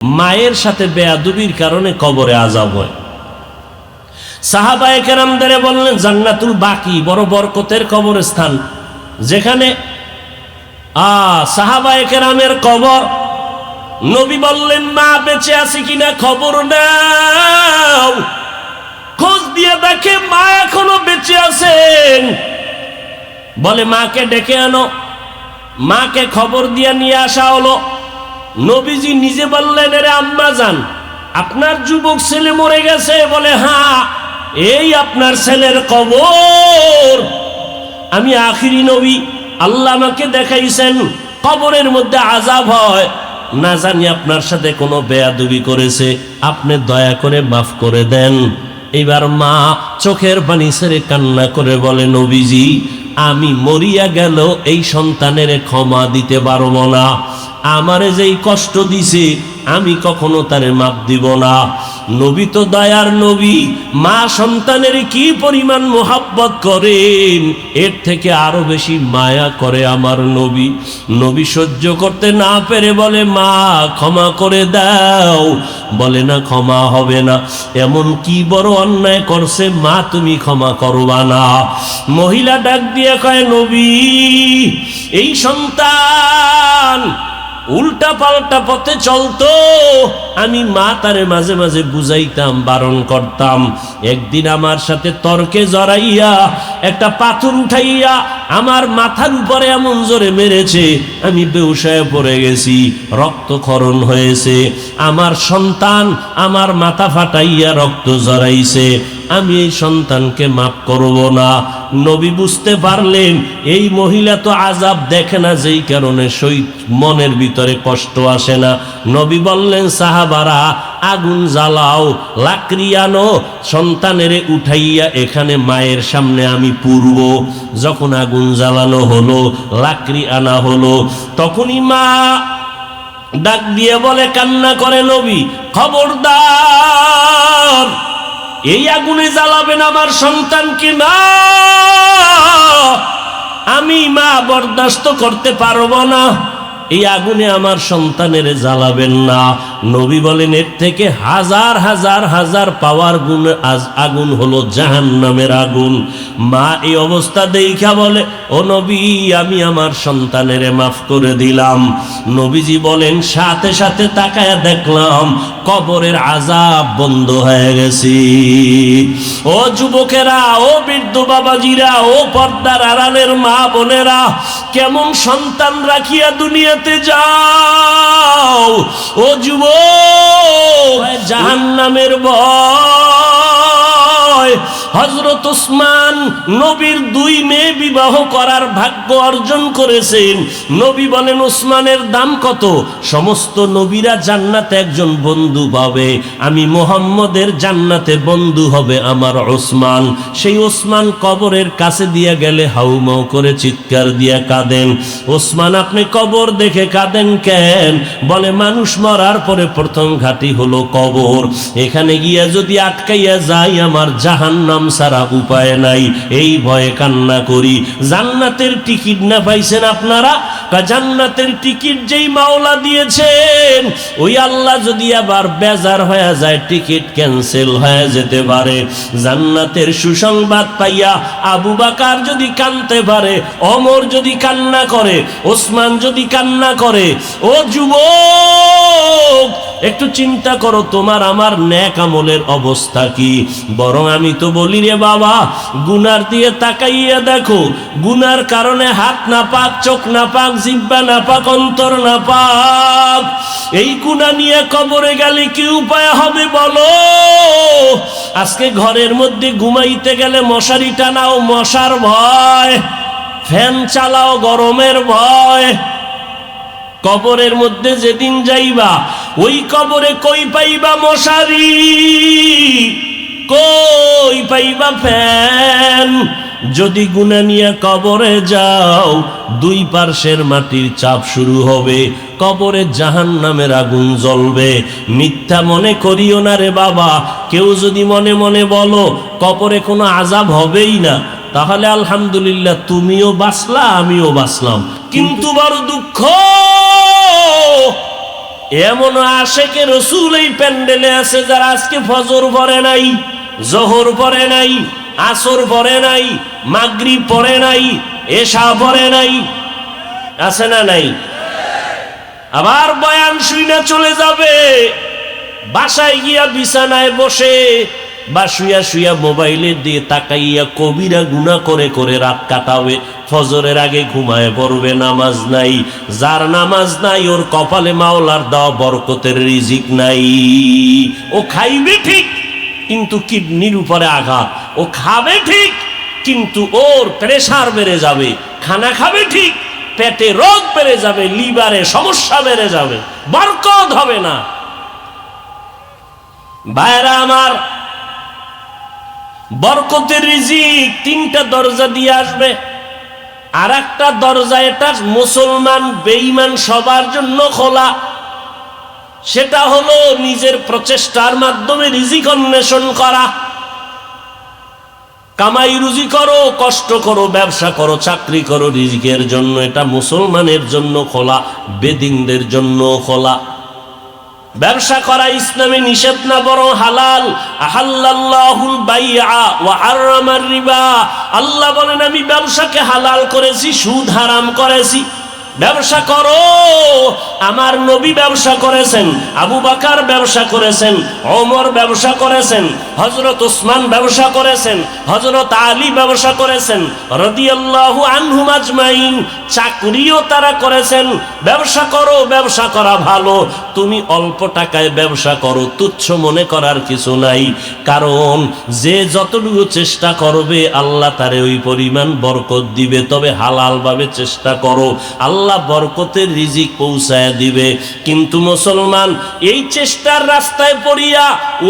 মায়ের সাথে বেয়াদবির কারণে কবরে আযাব হয়। সাহাবায়ে কেরামদের বললেন জান্নাতুল বাকি বড় বরকতের কবরস্থান, যেখানে সাহাবায়ে কেরামের কবর। নবী বললেন মা বেঁচে আছে কিনা খবর নাও, খোঁজ দিয়ে দেখে মা এখনো বেঁচে আছেন। বলে মাকে ডেকে আনো। মাকে খবর দিয়ে নিয়ে আসা হলো। নবীজি নিজে বললেন এরে আম্মা যান, আপনার যুবক ছেলে মরে গেছে। বলে হ্যাঁ, এই আপনার ছেলের কবর। আমি আখিরি নবী, আল্লাহ আমাকে দেখাইছেন কবরের মধ্যে আযাব হয়, না জানি আপনার সাথে কোনো বেয়াদবি করেছে, আপনি দয়া করে মাফ করে দেন। এবার মা চোখের পানি ছেড়ে কান্না করে বলে নবীজি আমি মরিয়া গেল এই সন্তানের ক্ষমা দিতে পারবো না, আমারে যেই কষ্ট দিছে আমি কখনো তারে মাপ দিব না। নবী তো দয়ার নবী, মা সন্তানের কি পরিমাণ মোহাব্বত করেন, এর থেকে আরো বেশি মায়া করে আমার নবী। নবী সহ্য করতে না পেরে বলে মা ক্ষমা করে দাও। বলে না ক্ষমা হবে না, এমন কি বড় অন্যায় করছে মা তুমি ক্ষমা করবা না? মহিলা ডাক দিয়ে কয় নবী এই সন্তান উল্টা পাল্টা পথে চলতো, আমি মা তারে মাঝে মাঝে বুঝাইতাম, বারণ করতাম। একদিন আমার সাথে তর্কে জড়াইয়া একটা পাথর উঠাইয়া আমার মাথার উপরে এমন জোরে মেরেছে, আমি বেহুশ হয়ে পড়ে গেছি, রক্তক্ষরণ হয়েছে। আমার সন্তান আমার মাথা ফাটাইয়া রক্ত জড়াইছে, আমি এই সন্তানকে মাফ করব না। নবী বুঝতে পারলেন এই মহিলা তো আযাব দেখে না, যেই কারণে মনের ভিতরে কষ্ট আসে না। নবী বললেন সাহাবারা আগুন জ্বালাও, লাকড়ি আনো, সন্তানেরে উঠাইয়া এখানে মায়ের সামনে আমি পুরব। যখন আগুন জ্বালানো হলো, লাকড়ি আনা হলো, তখনই মা ডাক দিয়ে বলে কান্না করে নবী খবরদার এই আগুনে জ্বালাবেন আমার সন্তানকে না, আমি মা বরদাস্ত করতে পারবো না, এই আগুনে আমার সন্তানের জ্বালাবেন না। নবী বলেন এর থেকে হাজার হাজার হাজার পাওয়ার গুণ আগুন হলো জাহান্নামের আগুন। মা এই অবস্থা দেখা বলে ও নবী আমি আমার সন্তানের মাফ করে দিলাম। নবীজি বলেন সাথে সাথে তাকায়া দেখলাম কবরের আযাব বন্ধ হয়ে গেছে। ও যুবকেরা, ও বৃদ্ধ বাবাজিরা, ও পর্দার আড়ালের মা বোনেরা, কেমন সন্তান রাখিয়া দুনিয়াতে যাও। ও যুবক, জাহান্নামের ভয়। হযরত ওসমান নবীর 2 মেয়ে বিবাহ করার ভাগ্য অর্জন করেছেন। নবী বলেন ওসমানের দাম কত? সমস্ত নবীরা জান্নাতে একজন বন্ধু পাবে, আমি মুহাম্মদের জান্নাতে বন্ধু হবে আমার ওসমান। সেই ওসমান কবরের কাছে দিয়ে গেলে হাউমাউ করে চিৎকার দিয়া কাঁদেন। ওসমান আপনি কবর দেখে কাঁদেন কেন? বলে মানুষ মরার পরে প্রথম ঘাটি হলো কবর, এখানে গিয়া যদি আটকাইয়া যাই আমার জাহান্নাম ছাড়া উপায় নাই, এই ভয়ে কান্না করি। জান্নাতের টিকিট না পাইছেন আপনারা? জান্নাতের টিকিট যেই মাওলা দিয়েছেন ওই আল্লাহ যদি আবার বেজার হয়ে যায় টিকিট ক্যান্সেল হয়ে যেতে পারে। জান্নাতের সুসংবাদ পাইয়া আবু বকর যদি কাঁদতে পারে, ওমর যদি কান্না করে, ওসমান যদি কান্না করে, ও যুবক একটু চিন্তা করো তোমার আমার নেক আমলের অবস্থা কি? বরং আমি তো বলি রে বাবা, গুনার দিয়ে তাকাইয়া দেখো, গুনার কারণে হাত না পাক, চোখ না পাক, জিহ্বা না পাক, অন্তর না পাক, এই গুনাহ নিয়ে কবরে গেলে কি উপায় হবে বলো? আজকে ঘরের মধ্যে ঘুমাইতে গেলে মশারি টানাও মশার ভয়, ফ্যান চালাও গরমের ভয়। কবরের মধ্যে যেদিন যাইবা ওই কবরে কই পাইবা মশারি, কই পাইবা ফ্যান? যদি গুনাহ নিয়ে কবরে যাও 2 পার্শ্বের মাটির চাপ শুরু হবে, কবরে জাহান্নামের আগুন জ্বলবে। মিথ্যা মনে করিও না রে বাবা। কেউ যদি মনে মনে বলো কবরে কোনো আযাব হবেই না, তাহলে আলহামদুলিল্লাহ তুমিও বাঁচলা আমিও বাঁচলাম। কিন্তু বড় দুঃখ এমন আশেকে রসুল এই প্যান্ডেলে আছে যারা আজকে ফজর পড়ে নাই, জোহর পড়ে নাই, আসর পড়ে নাই, মাগরিব পড়ে নাই, এশা পড়ে নাই। আছে না নাই? আবার বয়ান শুইনা চলে যাবে, বাসায় গিয়া বিছানায় বসে বা শুয়া শুয়া মোবাইলের দিয়ে তাকাইয়া কবিরা গুনাহ করে করে রাত কাটাবে, ফজরের আগে ঘুমায় পড়বে, নামাজ নাই। যার নামাজ নাই ওর কপালে মাওলার দেওয়া বরকতের রিজিক নাই। ও খাইবে ঠিক কিন্তু কিডনির উপরে আঘাত, ও খাবে ঠিক কিন্তু ওর প্রেসার বেড়ে যাবে, খানা খাবে ঠিক পেটে রোগ বেড়ে যাবে, লিভারে সমস্যা বেড়ে যাবে, বরকত হবে না। ভাইরা আমার, বরকতের রিজিক তিনটা দরজা দিয়ে আসবে। আর একটা দরজা এটা মুসলমান বেঈমান সবার জন্য খোলা, সেটা হলো নিজের প্রচেষ্টার মাধ্যমে রিজিক অন্বেষণ করা। কামাই রুজি করো, কষ্ট করো, ব্যবসা করো, চাকরি করো রিজিকের জন্য, এটা মুসলমানের জন্য খোলা, বেদিনদের জন্য খোলা। ব্যবসা করা ইসলামে নিষেধ না, বরং হালাল। আহাল্লাল্লাহুল বাইআ ওয়া হারামার রিবা। আল্লাহ বলেন আমি ব্যবসাকে হালাল করেছি, সুদ হারাম করেছি। ব্যবসা করো, আমার নবী ব্যবসা করেছেন, আবু বকর ব্যবসা করেছেন, ওমর ব্যবসা করেছেন, হযরত ওসমান ব্যবসা করেছেন, হযরত আলী ব্যবসা করেছেন রাদিয়াল্লাহু আনহুম আজমাইন। চাকরিও তারা করেছেন। ব্যবসা করো, ব্যবসা করা ভালো। তুমি অল্প টাকায় ব্যবসা করো, তুচ্ছ মনে করার কিছু নাই। কারণ যে যতটুকু চেষ্টা করবে আল্লাহ তারে ওই পরিমাণ বরকত দিবে। তবে হালাল ভাবে চেষ্টা করো, আল্লাহ বরকতের রিজিক পৌঁছায় দিবে। কিন্তু মুসলমান এই চেষ্টার রাস্তায় পড়িয়া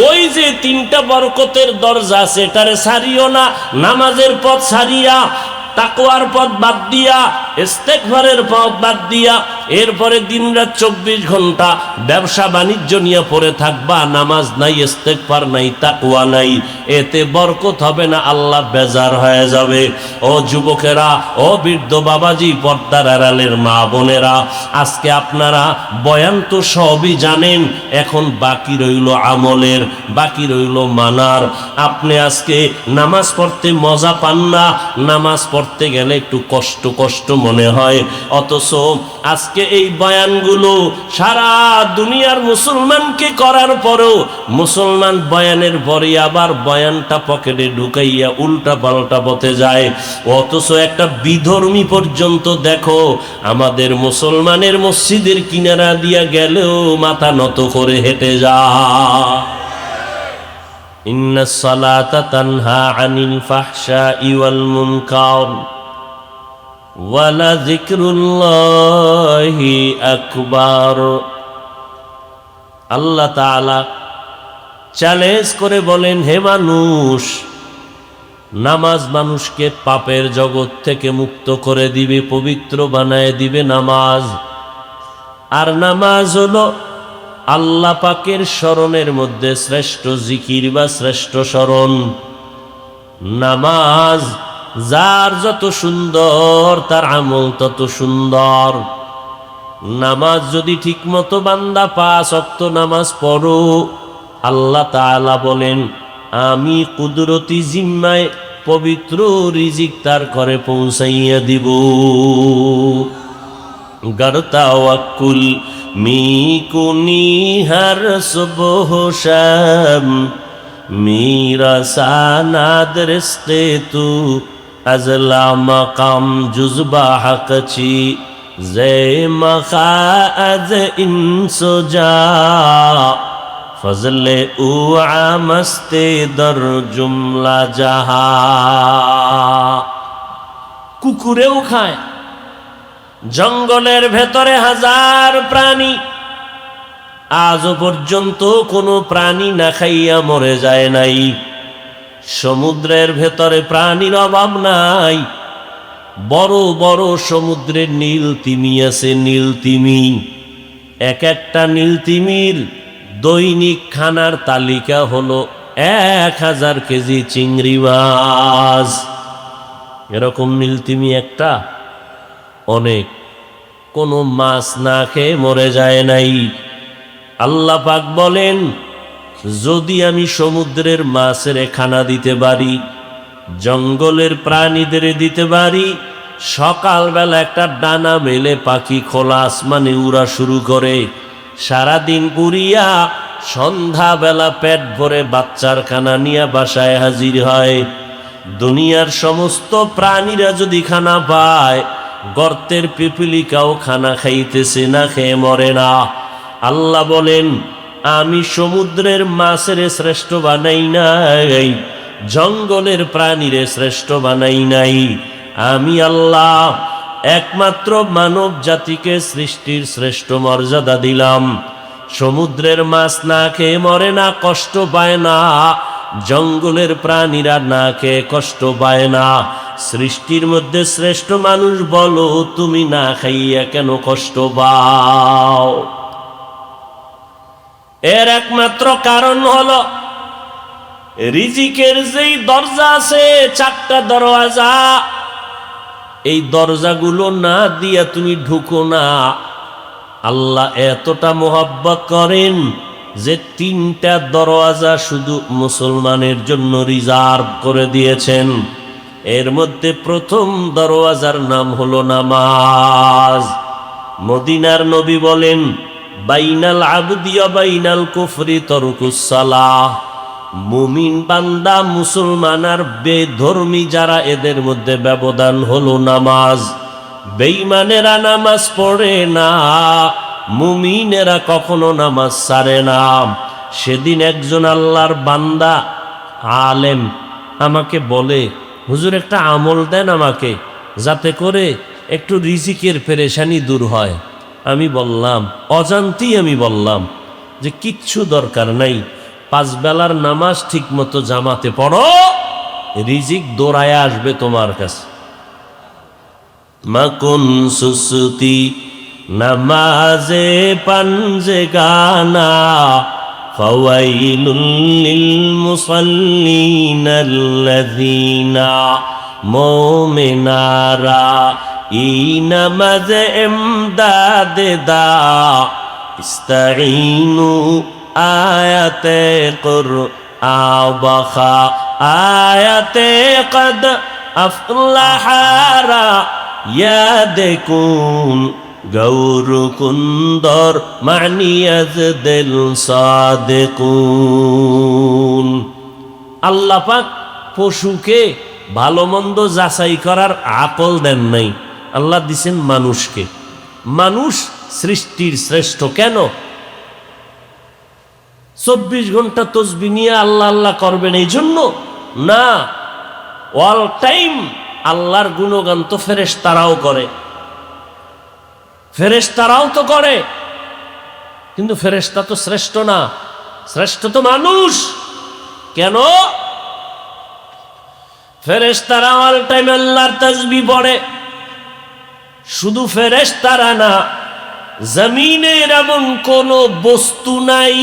ওই যে তিনটা বরকতের দরজা আছে এটারে ছাড়িও না। নামাজের পথ ছাড়িয়া, তাকওয়ার পথ বাদ দিয়া, ইস্তেগফারের পথ বাদ দিয়া, এরপরে দিনরাত 24 ঘন্টা ব্যবসা বাণিজ্য নিয়ে পড়ে থাকবা, নামাজ নাই, ইস্তেগফার নাই, তাকওয়া নাই, এতে বরকত হবে না, আল্লাহ বেজার হয়ে যাবে। ও যুবকেরা, ও বৃদ্ধ বাবাজি, পর্দার আড়ালের মা বোনেরা, আজকে আপনারা বয়ান তো সবই জানেন, এখন বাকি রইল আমলের, বাকি রইল মানার। আপনি আজকে নামাজ পড়তে মজা পান না, নামাজ পড়তে গেলে একটু কষ্ট কষ্ট মনে হয়, অথচ আজকে এই বয়ানগুলো সারা দুনিয়ার মুসলমানকে করার পরেও মুসলমান বয়ানের পরে আবার বয়ানটা পকেটে ঢুকাইয়া উল্টা পাল্টা বতে যায়। অথচ একটা বিধর্মী পর্যন্ত দেখো আমাদের মুসলমানের মসজিদের কিনারা দিয়া গেলেও মাথা নত করে হেঁটে যায়। ইন্নাস সালাতা তানহা আনিল ফাহশাই ওয়াল মুনকার ওয়ালা যিকরুল্লাহি আকবার। আল্লাহ তাআলা চ্যালেঞ্জ করে বলেন, হে মানুষ, নামাজ মানুষকে পাপের জগৎ থেকে মুক্ত করে দিবে, পবিত্র বানায় দিবে নামাজ। আর নামাজ হলো আল্লাহ পাকের স্মরণের মধ্যে শ্রেষ্ঠ জিকির বা শ্রেষ্ঠ স্মরণ। নামাজ যার যত সুন্দর তার আমল তত সুন্দর। নামাজ যদি ঠিক মতো বান্দা 5 ওয়াক্ত নামাজ পড়ো, আল্লাহ তাআলা বলেন আমি কুদরতি জিম্মায় পবিত্র রিজিক তার ঘরে পৌঁছাইয়া দিব। गर तवक्कुल मी कुनी हर सुबह शाम मेरा सानाद रिश्ते तू अजला मकाम जुज़बा हक़ची ज़े मखा अज इंसुजा फजले उ आमस्ते दर जुमला जहा। कुकुरेও খায়, জঙ্গলের ভেতরে হাজার প্রাণী, আজও পর্যন্ত কোনো প্রাণী না খাইয়া মরে যায় নাই। সমুদ্রের ভেতরে প্রাণীর অভাব নাই। বড় বড় সমুদ্রের নীল তিমি আছে, নীল তিমি। এক একটা নীল তিমির দৈনিক খানার তালিকা হলো 1000 কেজি চিংড়ি মাছ। এরকম নীল তিমি একটা অনেক, কোনো মাছ না খেয়ে মরে যায় নাই। আল্লাহ পাক বলেন, যদি আমি সমুদ্রের মাছের খানা দিতে পারি, জঙ্গলের প্রাণীদের দিতে পারি, সকালবেলা একটা ডানা মেলে পাখি খোলা আসমানে উড়া শুরু করে, সারাদিন উড়িয়া সন্ধ্যাবেলা পেট ভরে বাচ্চার খানা নিয়ে বাসায় হাজির হয়। দুনিয়ার সমস্ত প্রাণীরা যদি খানা পায়, গর্তের পিপিলিকাও খানা খাইতেছে না, খেয়ে মরে না। আল্লাহ বলেন, আমি সমুদ্রের মাছের শ্রেষ্ঠ বানাই নাই, জঙ্গলের প্রাণীরে শ্রেষ্ঠ বানাই নাই। আমি আল্লাহ একমাত্র মানব জাতিকে সৃষ্টির শ্রেষ্ঠ মর্যাদা দিলাম। সমুদ্রের মাছ না খেয়ে মরে না, কষ্ট পায় না, জঙ্গলের প্রাণীরা না খেয়ে কষ্ট পায় না। সৃষ্টির মধ্যে শ্রেষ্ঠ মানুষ বলো, তুমি না খাইয়া কেন কষ্ট পাও? এর একমাত্র কারণ হলো, রিজিকের যেই দরজা আছে, 4টা দরওয়াজা, এই দরজাগুলো না দিয়া তুমি ঢুকো না। আল্লাহ এতটা মোহাব্বত করেন যে 3টা দরওয়াজা শুধু মুসলমানের জন্য রিজার্ভ করে দিয়েছেন। এর মধ্যে প্রথম দরওয়াজার নাম হলো নামাজ। মদিনার নবী বলেন, বাইনাল আবদি ওয়া বাইনাল কুফরি তরকুস সালাহ। মুমিন বান্দা, মুসলমান আর বেধর্মী যারা, এদের মধ্যে ব্যবধান হলো নামাজ। বেঈমানেরা নামাজ পড়ে না, মুমিনেরা কখনো নামাজ ছাড়ে না। সেদিন একজন আল্লাহর বান্দা আলেম আমাকে বলে, হুজুর একটা আমল দেন আমাকে, যাতে করে একটু রিজিকের পেরেশানি দূর হয়। আমি বললাম, অজান্তেই আমি বললাম যে কিচ্ছু দরকার নাই, 5 বেলার নামাজ ঠিক মতো জামাতে পড়ো, রিজিক দৌড়ায় আসবে তোমার কাছে। মাকুন সুসুতি নামাজে পাঞ্জে গানা, ফাওয়াইলুল লিল মুসাল্লিনাল্লাযীনা মুমিনারা ই নামাজে ইমদাদে দা ইস্তাঈনু আয়াতে কুরআবাখা আয়াতে কদ আফলাহারা ইয়াদেকুন গৌর কুন্দর মানিয়াজ দিল সাদেকুন। আল্লাহ পাক পশুকে ভালো মন্দ যাচাই করার আকল দেন নাই, আল্লাহ দিছেন মানুষকে। মানুষ সৃষ্টির শ্রেষ্ঠ। কেন? 24 ঘন্টা তসবিহ নিয়ে আল্লাহ আল্লাহ করবেন এই জন্য না, অল টাইম আল্লাহর গুণগান তো ফেরেশতারাও করে, ফেরেশতারাও তো করে, কিন্তু ফেরেশতা তো শ্রেষ্ঠ না, শ্রেষ্ঠ তো মানুষ। কেন? ফেরেশতারা অল টাইম আল্লাহর তাসবিহ পড়ে। শুধু ফেরেশতারা না, জমিনের এমন কোন বস্তু নাই,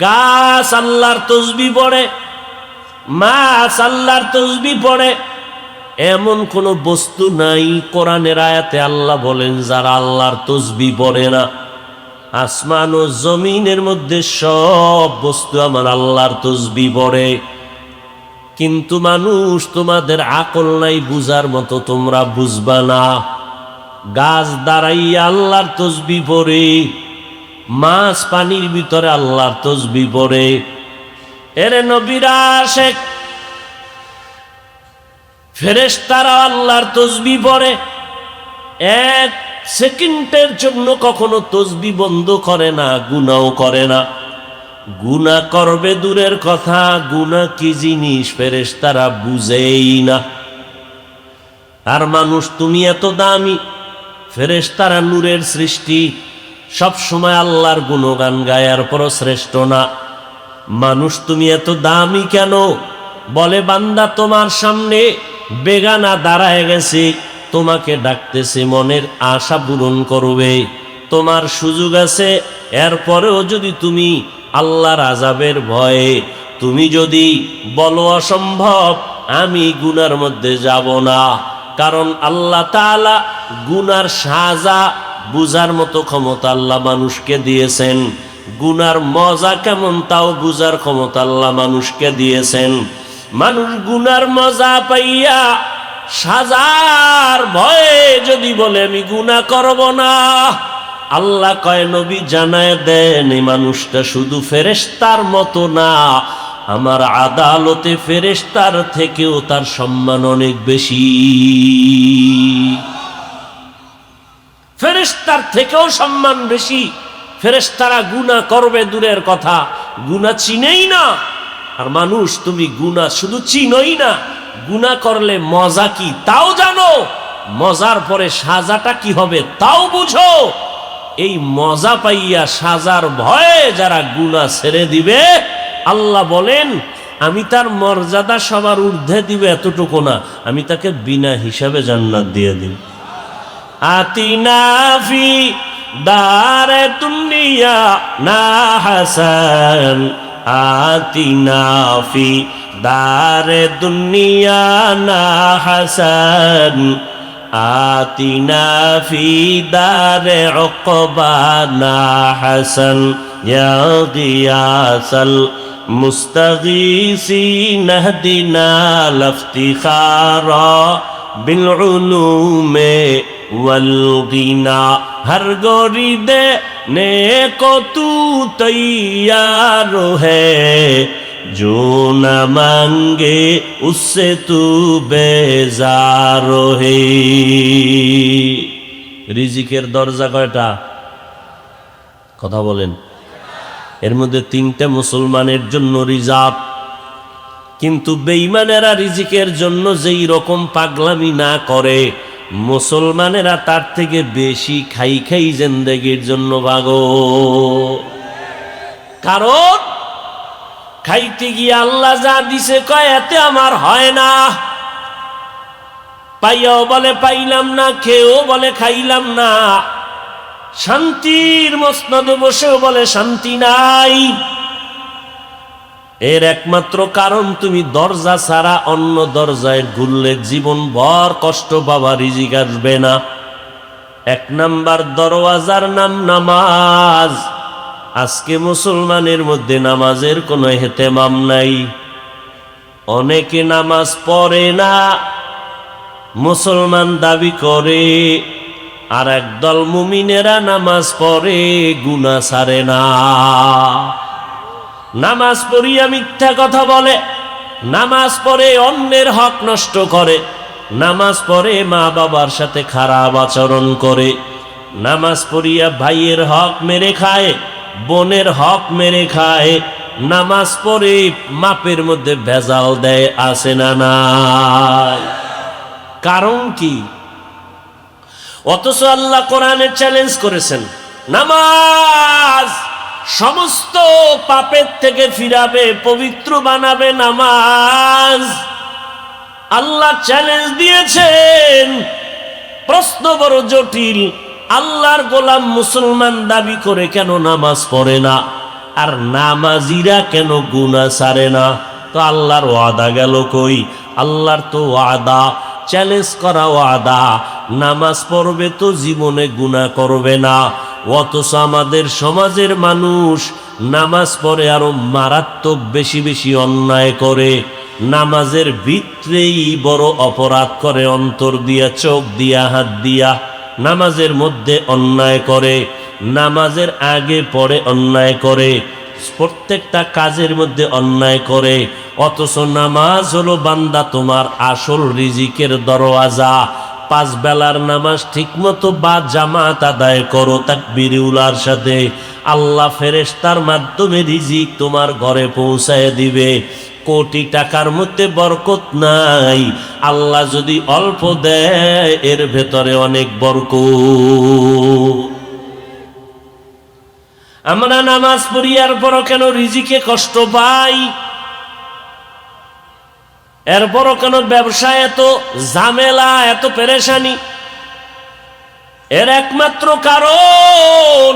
গাছ আল্লাহর তাসবিহ পড়ে, মাছ আল্লাহর তাসবিহ পড়ে, এমন কোন বস্তু নাই কোরআনের আয়াতে আল্লাহ বলেন যারা আল্লাহর তাসবিহ পড়ে না। আসমান ও জমিনের মধ্যে সব বস্তু আমার আল্লাহর তাসবিহ পড়ে, কিন্তু মানুষ তোমাদের আকল নাই বুঝার মতো, তোমরা বুঝবা না। গাছ দাঁড়াইয়া আল্লাহর তাসবিহ পড়ে, মাছ পানির ভিতরে আল্লাহর তাসবিহ পড়ে। এরে নবীরা আশেক, ফেরেশতারা আল্লাহর তাসবিহ পড়ে, 1 সেকেন্ডের জন্য কখনো তাসবিহ বন্ধ করে না, গুনাহও করে না। গুনাহ করবে দূরের কথা, গুনাহ কি জিনিস ফেরেশতারা বুঝেই না। আর মানুষ তুমি এত দামি, ফেরেশতারা নূরের সৃষ্টি, সব সময় আল্লাহর গুণগান গায়ার পর শ্রেষ্ঠ না। মানুষ তুমি এত দামি কেন? বলে বান্দা তোমার সামনে বেগানা দাঁড়ায় গেছে, তোমাকে ডাকতেছে, মনের আশা পূরণ করবে, তোমার সুযোগ আছে। এরপরেও যদি তুমি আল্লাহর আযাবের ভয়ে তুমি যদি বলো অসম্ভব, আমি গুনার মধ্যে যাব না, কারণ আল্লাহ তাআলা গুনার সাজা বুঝার মতো ক্ষমতা আল্লাহ মানুষকে দিয়েছেন। গুনার মজা কেমন তাও বুঝার ক্ষমতা আল্লাহ মানুষকে দিয়েছেন। মানুষ গুনার মজা পাইয়া সাজার ভয়ে যদি বলে আমি গুনাহ করব না, আল্লাহ কয় নবী জানায় দেন এই মানুষটা শুধু ফেরেশতার মতো না, আমার আদালতে ফেরেশতার থেকেও তার সম্মান অনেক বেশি। ফেরেশতার থেকেও সম্মান বেশি। ফেরেশতারা গুনাহ করবে দূরের কথা, গুনাহ চিনেই না। আর মানুষ তুমি গুনাহ শুধু চিনোই না, গুনাহ করলে মজা কি তাও জানো, মজার পরে সাজাটা কি হবে তাও বুঝো। এই মজা পাইয়া সাজার ভয়ে যারা গুনাহ ছেড়ে দিবে, আল্লাহ বলেন আমি তার মর্যাদা সবার ঊর্ধ্বে দিবে এতটুকু না, আমি তাকে বিনা হিসাবে জান্নাত দিয়ে দিব। আতিনা ফি দারে দুনিয়া না হাসান, আতিনা ফি দারে দুনিয়া না হাসান, আতিনা ফি দারে উকবা না হাসান, ইয়া গিয়াসাল মুস্তাগীসিন ইহদিনা লাফতিখারা বিল উলুমে ওয়াল গিনা। हर गोरी देने को तू तैयार है, जो न मांगे उससे तू बेजार है। রিজিকের দরজা কয়টা? কথা বলেন। এর মধ্যে 3টে মুসলমানের জন্য রিজার্ভ। কিন্তু বেঈমানেরা রিজিকের জন্য যেই রকম পাগলামি না করে, মুসলমানেরা তার থেকে বেশি খাই খাই জিন্দেগির জন্য ভাগো। কারণ খাইতে গিয়ে আল্লাহ যা দিছে কয় এতে আমার হয় না, পাইয়াও বলে পাইলাম না, খেয়েও বলে খাইলাম না, শান্তির মসনদে বসেও বলে শান্তি নাই। এর একমাত্র কারণ তুমি দরজা ছাড়া অন্য দরজায় ঘুরলে জীবন ভর কষ্ট পাবা, রিজিক আসবে না। 1 নাম্বার দরওয়াজার নাম নামাজ। আজকে মুসলমানের মধ্যে নামাজের কোনো ইহতেমাম নাই। অনেকে নামাজ পড়ে না, মুসলমান দাবি করে, আর একদল মুমিনেরা নামাজ পড়ে গুনাহ ছাড়ে না। নামাজ পড়িয়া মিথ্যা কথা বলে, নামাজ পড়ে অন্যের হক নষ্ট করে, নামাজ পড়ে মা বাবার সাথে খারাপ আচরণ করে, নামাজ পড়িয়া ভাইয়ের হক মেরে খায়, বোনের হক মেরে খায়, নামাজ পড়ে মাপের মধ্যে ভেজাল দেয়, আছে না নাই? কারণ কি? অথচ আল্লাহ কোরআনে চ্যালেঞ্জ করেছেন, নামাজ সমস্ত পাপের থেকে ফিরাবে, পবিত্র বানাবে নামাজ। আল্লাহ চ্যালেঞ্জ দিয়েছেন। প্রশ্ন বড় জটিল, আল্লাহর গোলাম মুসলমান দাবি করে কেন নামাজ পড়ে না, আর নামাজিরা কেন গুনাহ ছাড়ে না? তো আল্লাহর ওয়াদা গেল কই? আল্লাহর তো ওয়াদা, চ্যালেঞ্জ করা ওয়াদা, নামাজ পড়বে তো জীবনে গুনাহ করবে না। অথচ আমাদের সমাজের মানুষ নামাজ পড়ে আরো মারাত্মক বেশি বেশি অন্যায় করে, নামাজের ভিতরেই বড় অপরাধ করে, অন্তর দিয়া, চোখ দিয়া, হাত দিয়া নামাজের মধ্যে অন্যায় করে, নামাজের আগে পড়ে অন্যায় করে, প্রত্যেকটা কাজের মধ্যে অন্যায় করে। অথচ নামাজ হলো বান্দা তোমার আসল রিজিকের দরওয়াজা। 5 বেলার নামাজ ঠিকমতো বা জামাত আদায় করো তাকবীরুল্লাহর সাথে, আল্লাহ ফেরেশতার মাধ্যমে রিজিক তোমার ঘরে পৌঁছায় দিবে। কোটি টাকার মধ্যে বরকত নাই, আল্লাহ যদি অল্প দেয় এর ভেতরে অনেক বরকত। আমরা নামাজ পড়িয়ার পরও কেন রিজিকে কষ্ট পাই? এরপরও কেন ব্যবসায় এত ঝামেলা, এত পেরেশানি? এর একমাত্র কারণ,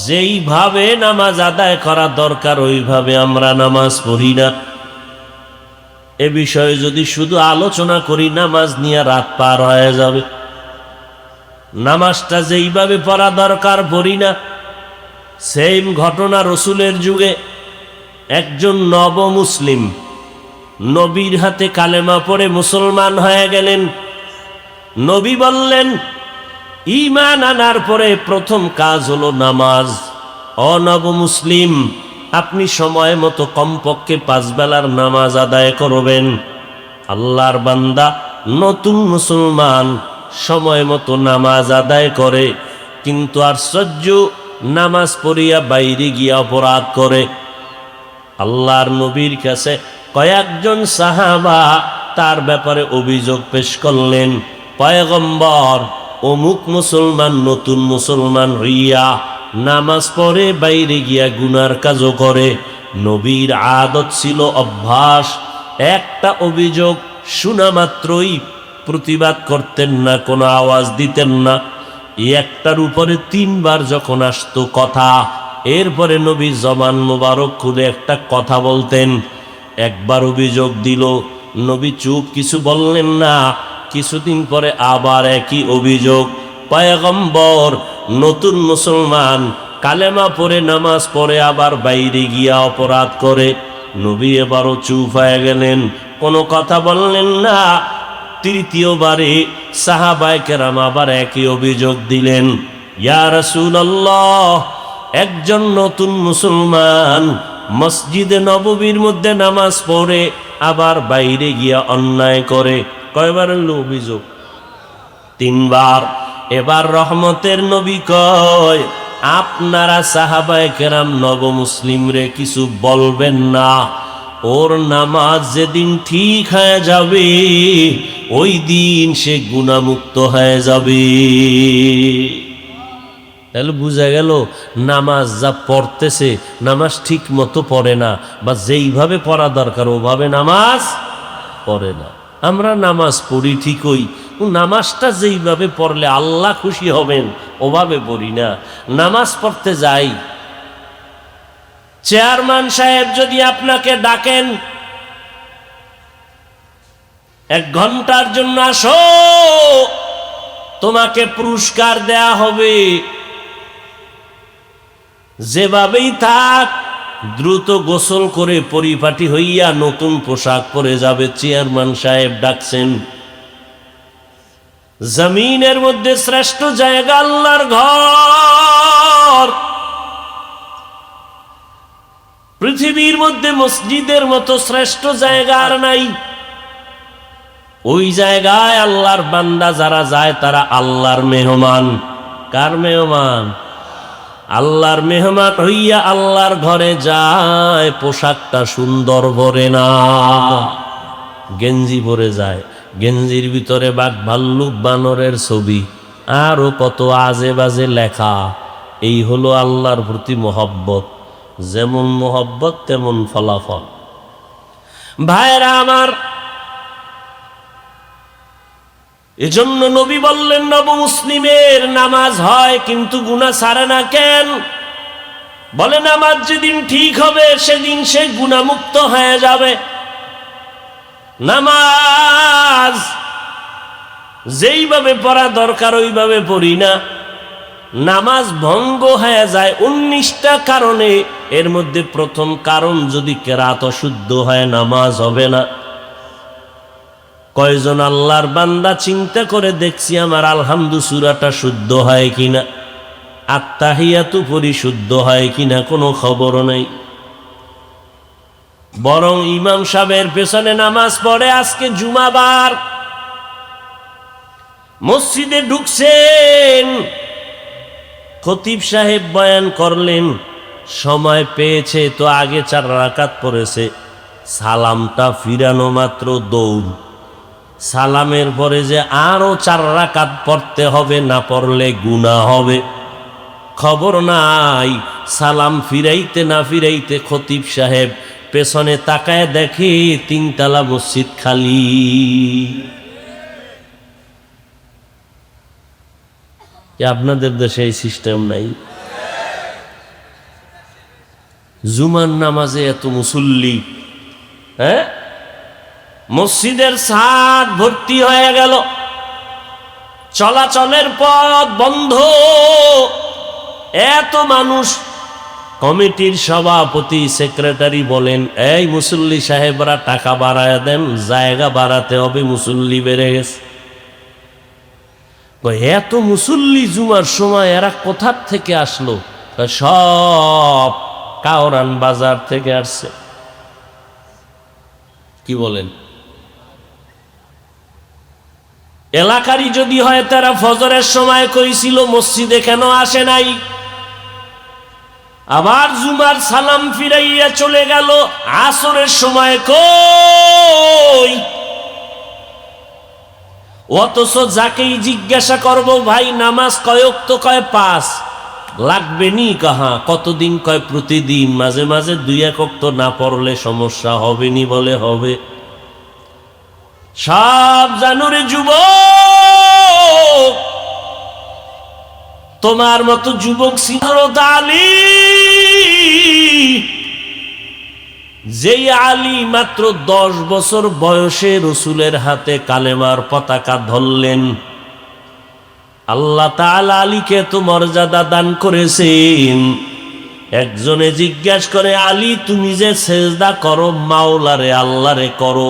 যেইভাবে নামাজ আদায় করা দরকার ওইভাবে আমরা নামাজ পড়ি না। এ বিষয়ে যদি শুধু আলোচনা করি নামাজ নিয়ে রাত পার হয়ে যাবে। নামাজটা যেইভাবে পড়া দরকার পড়ি না। সেম ঘটনা রসুলের যুগে একজন নব মুসলিম নবীর হাতে কালেমা পড়ে মুসলমান হয়ে গেলেন। নবী বললেন, ঈমান আনার পরে প্রথম কাজ হলো নামাজ। অনব মুসলিম, আপনি সময় মতো কমপক্ষে 5 বেলার নামাজ আদায় করবেন। আল্লাহর বান্দা নতুন মুসলমান সময় মতো নামাজ আদায় করে, কিন্তু আশ্চর্য, নামাজ পড়িয়া বাইরে গিয়া অপরাধ করে। আল্লাহর নবীর কাছে কয়েকজন সাহাবা তার ব্যাপারে অভিযোগ পেশ করলেন, পয়গম্বর, অমুক মুসলমান নতুন মুসলমান হইয়া নামাজ পড়ে বাইরে গিয়া গুনার কাজও করে। নবীর আদত ছিল, অভ্যাস, একটা অভিযোগ শোনা মাত্রই প্রতিবাদ করতেন না, কোনো আওয়াজ দিতেন না। একটার উপরে 3 বার যখন আসতো কথা, এরপরে নবী জবান মোবারক খুলে একটা কথা বলতেন। একবার অভিযোগ দিল, নবী চুপ, কিছু বললেন না। কিছুদিন পরে আবার একই অভিযোগ। পয়গম্বর, নতুন মুসলমান কালেমা পড়ে নামাজ পড়ে আবার বাইরে গিয়া অপরাধ করে। নবী এবারও চুপ হয়ে গেলেন, কোনো কথা বললেন না। তৃতীয়বারে সাহাবায়ে কেরাম আবার একই অভিযোগ দিলেন, ইয়া রাসূলুল্লাহ, একজন নতুন মুসলমান মসজিদে নববীর মধ্যে নামাজ পড়ে আবার বাইরে গিয়া অন্যায় করে। কয়বার হলো অভিযোগ? 3 বার। এবার রহমতের নবী কয়, আপনারা সাহাবায়ে কেরাম নব মুসলিম রে কিছু বলবেন না। ওর নামাজ যেদিন ঠিক হয়ে যাবে, ওই দিন সে গুনাহমুক্ত হয়ে যাবে। তাহলে বুঝা গেল, নামাজ যা পড়তেছে, নামাজ ঠিক মতো পড়ে না, বা যেইভাবে পড়া দরকার ওভাবে নামাজ পড়ে না। আমরা নামাজ পড়ি ঠিকই, নামাজটা যেইভাবে পড়লে আল্লাহ খুশি হবেন ওভাবে পড়ি না। নামাজ পড়তে যাই, চেয়ারম্যান সাহেব যদি আপনাকে ডাকেন, 1 ঘন্টার জন্য আসো, তোমাকে পুরস্কার দেয়া হবে, যেভাবেই থাক দ্রুত গোসল করে পরিপাটি হইয়া নতুন পোশাক পরে যাবে। চেয়ারম্যান সাহেব ডাকছেন। জমিনের মধ্যে শ্রেষ্ঠ জায়গা আল্লাহর ঘর। পৃথিবীর মধ্যে মসজিদের মতো শ্রেষ্ঠ জায়গা আর নাই। ওই জায়গায় আল্লাহর বান্দা যারা যায় তারা আল্লাহর মেহমান। কার মেহমান? আল্লাহর মেহমান হইয়া আল্লাহর ঘরে যায়। পোশাকটা সুন্দর ভরে না, গেঞ্জি পরে যায়, গেঞ্জির ভিতরে বাঘ ভাল্লুক বানরের ছবি, আরো কত আজে বাজে লেখা। এই হলো আল্লাহর প্রতি মহব্বত। যেমন মহব্বত তেমন ফলাফল। ভাইরা আমার, এজন্য নবী বললেন, নব মুসলিমের নামাজ হয় কিন্তু গুনাহ ছাড়ে না। কেন? বলে নামাজ যেদিন ঠিক হবে সেদিন সে গুনাহমুক্ত হয়ে যাবে। নামাজ যেইভাবে পড়া দরকার ওইভাবে পড়ি না, নামাজ ভঙ্গ হয়ে যায় 19টা কারণে। এর মধ্যে প্রথম কারণ, যদি কেরাত অশুদ্ধ হয় নামাজ হবে না। কয়জন আল্লাহর বান্দা চিন্তা করে দেখছি আমার আলহামদু সূরাটা শুদ্ধ হয় কিনা, আত্তাহিয়াতু পরিশুদ্ধ হয় কিনা, কোনো খবর নেই। বরং ইমাম সাহেবের পেছনে নামাজ পড়ে, আজকে জুমাবার, মসজিদে ঢুকছেন, খতিব সাহেব বয়ান করলেন, সময় পেয়েছে তো আগে 4 রাকাত পড়েছে, সালামটা ফিরানো মাত্র দৌড়। সালামের পরে যে আরো 4 রাকাত পড়তে হবে, না পড়লে গুনাহ হবে। খবর নাই, সালাম ফিরাইতে না ফিরাইতে খতিব সাহেব পেছনে তাকায় দেখে 3 তলা মসজিদ খালি। আপনাদের দেশে এই সিস্টেম নাই? জুমার নামাজে এত মুসল্লি, হ্যাঁ, মসজিদের ছাদ ভর্তি হয়ে গেল। চলাচলের পথ বন্ধ। এত মানুষ, কমিটির সভাপতি সেক্রেটারি বলেন, এই মুসল্লি সাহেবরা টাকা বাড়ায় দেন, জায়গা বাড়াতে হবে, মুসল্লি বেড়ে গেছে। এত মুসল্লি জুমার সময় এরা কোথার থেকে আসলো? সব কাওরান বাজার থেকে আসছে। কি বলেন? এলাকারই যদি হয় তারা ফজরের সময় কইছিল মসজিদে কেন আসে নাই, আবার জুমার সালাম ফিরাইয়া চলে গেল, আসরের সময় কই? অথচ যাকেই জিজ্ঞাসা করব, ভাই নামাজ কয় ওয়াক্ত? কয় 5। লাগবে নি? কাহা কতদিন? কয় প্রতিদিন। মাঝে মাঝে 2-1 ওয়াক্ত না পড়লে সমস্যা হবে নি? বলে হবে। সব জানুরে যুবক, তোমার মতো যুবক হযরত আলী, যেই আলী মাত্র 10 বছর বয়সে রসুলের হাতে কালেমার পতাকা ধরলেন। আল্লাহ তাআলা আলীকে তো মর্যাদা দান করেছেন। একজনে জিজ্ঞাসা করে, আলী তুমি যে সেজদা করো মাওলারে আল্লাহরে করো,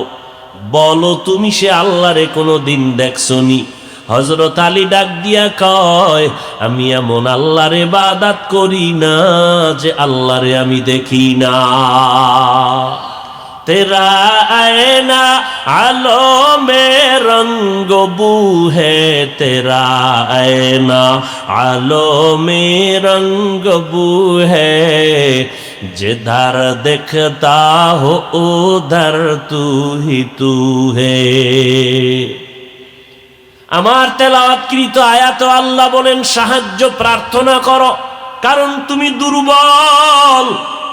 বলো তুমি সে আল্লাহরে কোনোদিন দেখছনি? হযরত আলী ডাক দিয়া কয়, আমি এমন আল্লাহর ইবাদত করি না যে আল্লাহরে আমি দেখি না। তেরা আয়না আলো মে রঙ্গ বু হে, তেরা আয়না আলো মে রঙ্গ বু হে, जिधर देखता हो उधर तू ही तू है। আমার তেলাওয়াতকৃত আয়াতে আল্লাহ বলেন, সাহায্য প্রার্থনা করো, কারণ তুমি দুর্বল।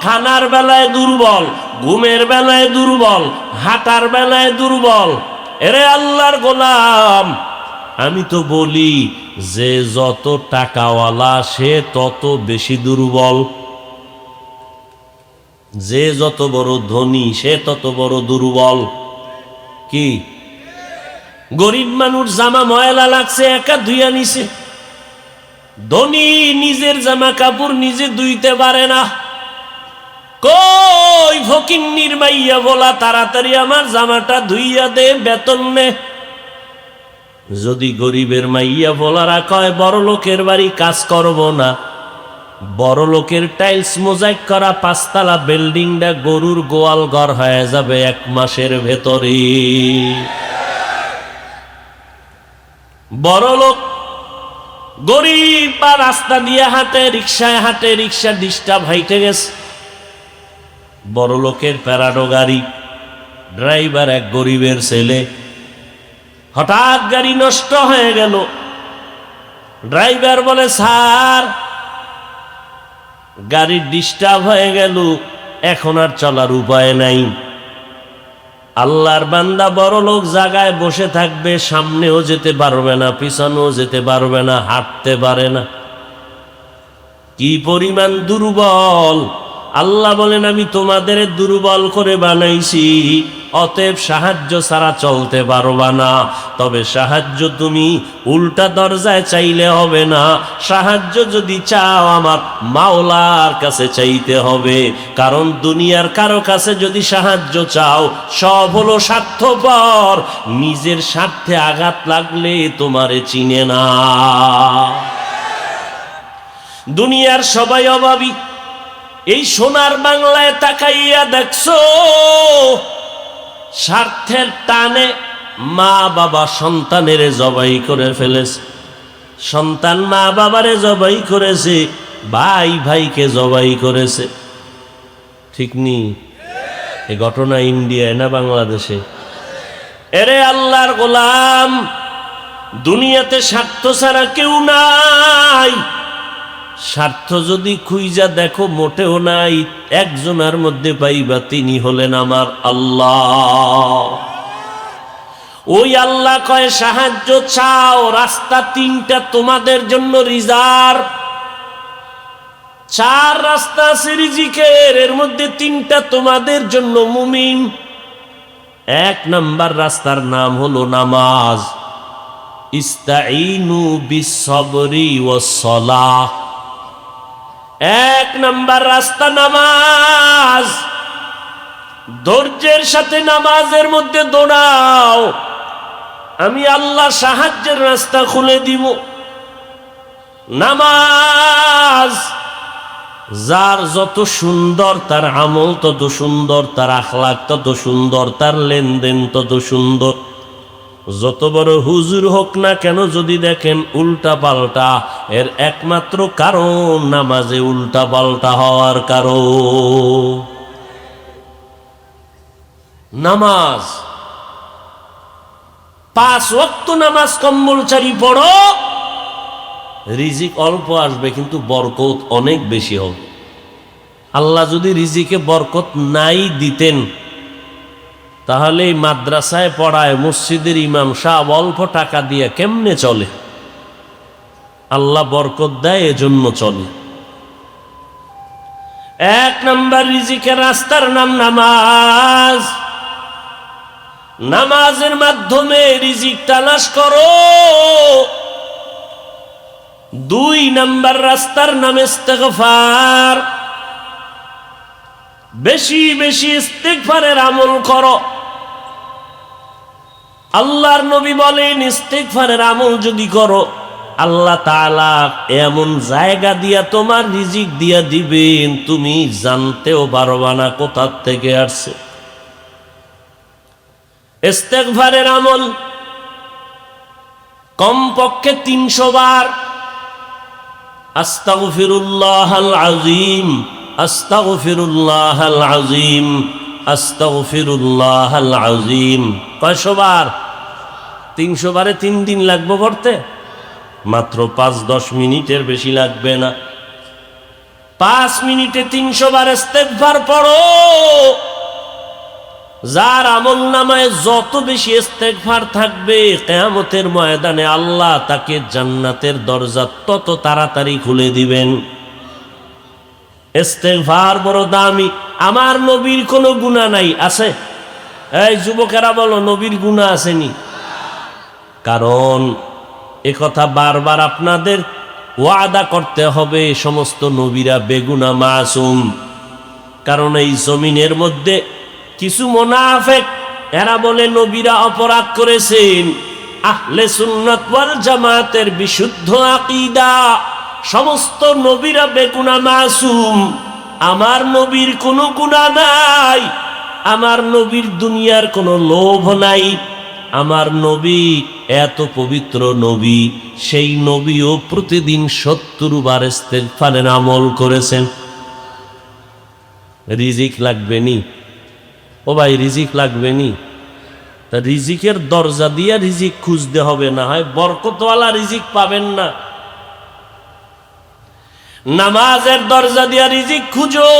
খানার বেলায় দুর্বল, ঘুমের বেলায় দুর্বল, হাঁটার বেলায় দুর্বল। এরে আল্লাহর গোলাম, আমি তো বলি যে যত টাকাওয়ালা সে তত বেশি দুর্বল, যে যত বড় ধনী সে তত বড় দুর্বল। কি? গরিব মানুষ জামা ময়লা লাগছে একা ধুইয়া নিছে, ধনী নিজের জামা কাপড় নিজে ধুইতে পারে না। কই ফকিন্নির মাইয়া বলা, তাড়াতাড়ি আমার জামাটা ধুইয়া দে, বেতন নে। যদি গরিবের মাইয়া বলারা কয় বড় লোকের বাড়ি কাজ করব না, বড় লোকের টাইলস মোজাইক করা 5 তলা বিল্ডিংটা গরুর গোয়াল ঘর হয়ে যাবে 1 মাসের ভেতরে। বড় লোক গরিব বা রাস্তা দিয়ে হাঁটে, রিক্সায় হাঁটে, রিক্সা ডিস্টার্ব হাইটে গেছে, বড় লোকের প্যারাডো গাড়ি, ড্রাইভার এক গরিবের ছেলে। হঠাৎ গাড়ি নষ্ট হয়ে গেল, ড্রাইভার বলে, স্যার গাড়ি ডিস্টার্ব হয়ে গেল, এখন আর চলার উপায় নাই। আল্লাহর বান্দা বড় লোক জায়গায় বসে থাকবে, সামনেও যেতে পারবে না, পিছনেও যেতে পারবে না, হাঁটতে পারে না। কি পরিমাণ দুর্বল! আল্লাহ বলেন, আমি তোমাদের দুর্বল করে বানাইছি, অতএব সাহায্য ছাড়া চলতে পারবা না। তবে সাহায্য তুমি উল্টা দরজায় চাইলে হবে না, সাহায্য যদি চাও আমার মাওলার কাছে চাইতে হবে। কারণ দুনিয়ার কারো কাছে যদি সাহায্য চাও, সব হলো স্বার্থপর, নিজের স্বার্থে আঘাত লাগলে তোমারে চিনে না। দুনিয়ার সবাই অভাবী। এই সোনার বাংলায় তাকাইয়া দেখছো, স্বার্থের টানে মা বাবা সন্তানের জবাই করে ফেলেছে, সন্তান মা বাবারে জবাই করেছে, ভাই ভাইকে জবাই করেছে। ঠিক নি? এই ঘটনা ইন্ডিয়ায় না বাংলাদেশে? এরে আল্লাহর গোলাম, দুনিয়াতে স্বার্থ ছাড়া কেউ নাই। স্বার্থ যদি খুঁজা দেখো মোটেও নাই, একজনের মধ্যে পাইবা, তিনি হলেন আমার আল্লাহ। ওই আল্লাহ কয় সাহায্য চাও, রাস্তা 3টা তোমাদের জন্য রিজার্ভ। 4 রাস্তা আছে রিজিকের, এর মধ্যে 3টা তোমাদের জন্য মুমিন। 1 নাম্বার রাস্তার নাম হলো নামাজ। ইস্তাঈনু বিসসবরি ওয়াসসালাহ। এক নাম্বার রাস্তা নামাজ। ধৈর্যের সাথে নামাজের মধ্যে দৌড়াও, আমি আল্লাহ সাহায্যের রাস্তা খুলে দিব। নামাজ যার যত সুন্দর তার আমল তত সুন্দর, তার আখলাক তত সুন্দর, তার লেনদেন তত সুন্দর। যত বড় হুজুর হোক না কেন, যদি দেখেন উল্টা পাল্টা, এর একমাত্র কারণ নামাজে উল্টা পাল্টা হওয়ার কারণ। নামাজ 5 ওয়াক্ত নামাজ কম্পালসরি পড়ো, রিজিক অল্প আসবে কিন্তু বরকত অনেক বেশি হবে। আল্লাহ যদি রিজিকে বরকত নাই দিতেন, তাহলে মাদ্রাসায় পড়ায় মসজিদের ইমাম সাহেব অল্প টাকা দিয়ে কেমনে চলে? আল্লাহ বরকত দেয়, এজন্য চলে। এক নাম্বার রিজিকের রাস্তার নাম নামাজ। নামাজের মাধ্যমে রিজিক তালাশ করো। 2 নাম্বার রাস্তার নাম ইস্তেগফার। বেশি বেশি ইস্তেগফারের আমল করো। আল্লাহর নবী বলেন, ইস্তেগফারের আমল যদি করো, আল্লাহ তাআলা এমন জায়গা দিয়া তোমার রিজিক দিয়া দিবেন, তুমি জানতেও পারবা না কোথা থেকে আসছে। ইস্তেগফারের আমল কমপক্ষে 300 বার আস্তাগফিরুল্লাহাল আযীম, আস্তাগফিরুল্লাহাল আযীম, আস্তাগফিরুল্লাহাল আযীম। 500 বার? 300 বারে 3 দিন লাগবে পড়তে, মাত্র 5-10 মিনিটের বেশি লাগবে না। 5 মিনিটে 300 বার ইস্তেগফার পড়ো। যার আমল নামায় যত বেশি ইস্তেগফার থাকবে, কিয়ামতের ময়দানে আল্লাহ তাকে জান্নাতের দরজা তত তাড়াতাড়ি খুলে দিবেন। ইস্তেগফার বড় দামি। আমার নবীর কোনো গুনাহ নাই, আছে? এই যুবকেরা বলো, নবীর গুনাহ আসেনি? কারণ একথা বারবার আপনাদের ওয়াদা করতে হবে, সমস্ত নবীরা বেগুনাহ মাসুম। কারণ এই জমিনের মধ্যে কিছু মুনাফিক, এরা বলে নবীরা অপরাধ করেছেন। আহলে সুন্নাত ওয়াল জামাতের বিশুদ্ধ আকীদা, সমস্ত নবীরা বেগুনাহ মাসুম। আমার নবীর কোনো গুনাহ নাই, আমার নবীর দুনিয়ার কোনো লোভ নাই। আমার নবী এত পবিত্র নবী, সেই নবীও প্রতিদিন 70 বার ইস্তেগফারের আমল করেছেন। রিজিক লাগবে নি? ও ভাই, রিজিক লাগবে নি? তা রিজিকের দরজা দিয়ে রিজিক খুঁজতে হবে, না হয় বরকতওয়ালা রিজিক পাবেন না। নামাজের দরজা দিয়া রিজিক খুঁজো,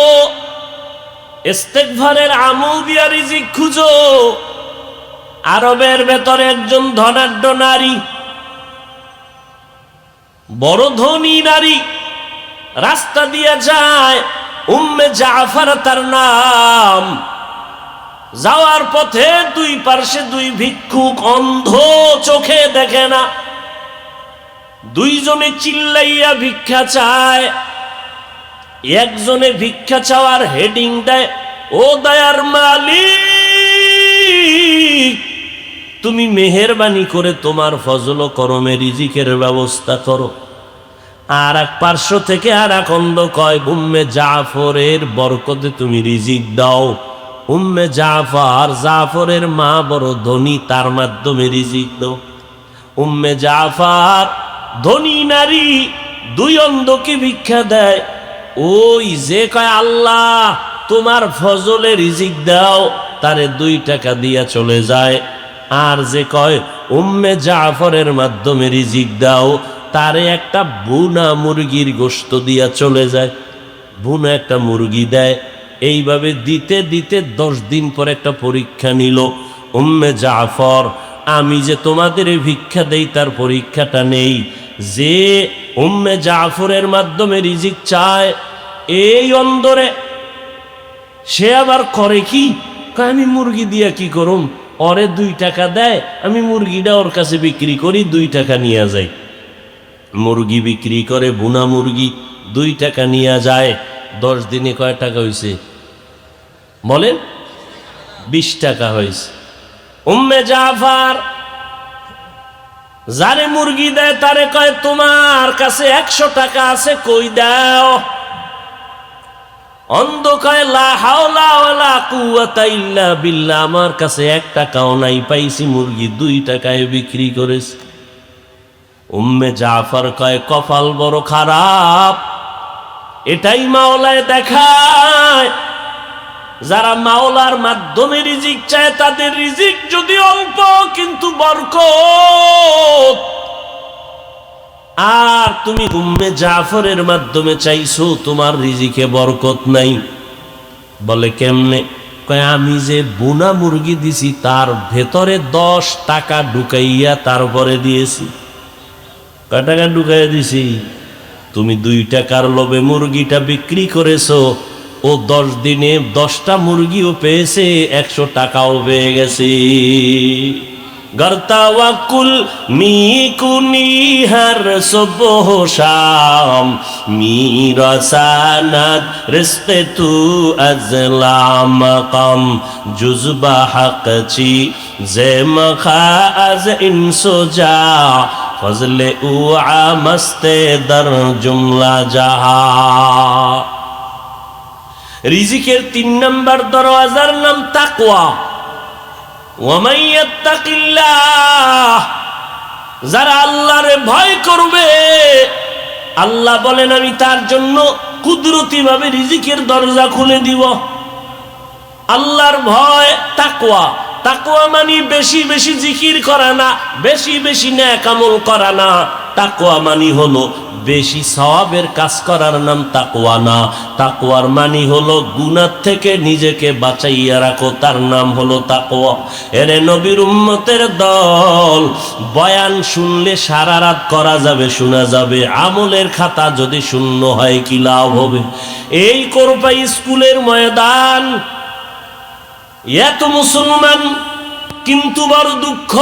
ইস্তেগফারের আমল দিয়া রিজিক খুঁজো। আরবের ভেতরে একজন ধনাঢ্য নারী, বড় ধনী নারী, রাস্তা দিয়ে যায়, উম্মে জাফর তার নাম। যাওয়ার পথে 2 পার্শ্বে 2 ভিক্ষুক, অন্ধ, চোখে দেখে না। 2 জনে চিল্লাইয়া ভিক্ষা চায়। একজনে ভিক্ষা চাওয়ার হেডিং দেয়, ও দয়ার মালিক, তুমি মেহেরবানি করে তোমার ফজল ও করমে রিজিকের ব্যবস্থা করো। আর এক পার্শ্ব থেকে আর এক অন্ধ কয়, উম্মে জাফরের বরকতে তুমি রিজিক দাও। উম্মে জাফর, জাফরের মা বড় ধনী, তার মাধ্যমে রিজিক দাও। উম্মে জাফর ধনী নারী, 2 অন্ধকে ভিক্ষা দেয়। ওই যে কয় আল্লাহ তোমার ফজলে রিজিক দাও, তারে 2 টাকা দিয়া চলে যায়। আর যে কয় উম্মে জাফরের মাধ্যমে রিজিক দাও, তারে একটা বুনা মুরগির গোশত দিয়া চলে যায়। বুনা একটা মুরগি দেয়। এইভাবে দিতে দিতে 10 দিন পর একটা পরীক্ষা নিল। উম্মে জাফর, আমি যে তোমাদের ভিক্ষা দেই তার পরীক্ষাটা নেই। যে উম্মে জাফরের মাধ্যমে রিজিক চায়, এই অন্দরে সে আবার করে কি? আমি মুরগি দিয়া কি করুম? ওরে 2 টাকা দেয়, আমি মুরগিটা ওর কাছে বিক্রি করি, 2 টাকা নিয়ে যাই। মুরগি বিক্রি করে, বুনা মুরগি 2 টাকা নিয়ে যায়। 10 দিনে কয় টাকা হয়েছে বলেন? 20 টাকা হয়েছে। উম্মে জাফর যারে মুরগি দেয় তারে কয়, তোমার কাছে 100 টাকা আছে, কই দাও? অন্ধ কয়, লা হাওলা ওয়ালা কুওয়াতা ইল্লা বিল্লাহ, আমার কাছে 1 টাকাও নাই, পাইছি মুরগি 2 টাকায় বিক্রি করেছে। উম্মে জাফর কয়, কপাল বড় খারাপ। এটাই মাওলায় দেখায়, যারা মাওলার মাধ্যমে রিজিক চায় তাদের রিজিক যদি অল্প কিন্তু বরকত। আর তুমি উম্মে জাফরের মাধ্যমে চাইছো, তোমার রিজিকে বরকত নাই। বলে কেমনে? কয়, আমি যে বুনা মুরগি দিছি তার ভেতরে 10 টাকা ঢুকাইয়া তারপরে দিয়েছি। কয় টাকা ঢুকাইয়া দিছি? তুমি 2 টাকার লোভে মুরগিটা বিক্রি করেছো, ও 10 দিনে 10টা মুরগিও পেয়েছে, 100 টাকাও পেয়ে গেছে। গর্তাওয়াকুল মিকুনি হর সুবহ শাম, মিরাসানাত রিজকে তু আজলা মাকাম, জুজবা হকচি জেমখা আজ ইনসুজা, ফজলে উ আমস্তে দর জুমলা জাহা। রিজিকের 3 নম্বর দরওয়াজার নাম তাকওয়া। ওয়ামান ইয়াত্তাকিল্লাহ, যারা আল্লাহরে ভয় করবে, আল্লাহ বলেন আমি তার জন্য কুদরতি ভাবে রিজিকের দরজা খুলে দিব। আল্লাহর ভয় তাকওয়া। তাকওয়া মানে বেশি বেশি জিকির করা না, বেশি বেশি নেক আমল করা না। তাকওয়া মানে হলো বেশি সওয়াবের কাজ করার নাম তাকওয়া না। তাকওয়ার মানে হলো গুনাহ থেকে নিজেকে বাঁচাইয়া রাখো, তার নাম হলো তাকওয়া। এরে নবীর উম্মতের দল, বয়ান শুনলে সারা রাত করা যাবে, শোনা যাবে, আমলের খাতা যদি শূন্য হয় কি লাভ হবে? এই কোরপাই স্কুলের ময়দান, এত মুসলমান, কিন্তু বড় দুঃখ,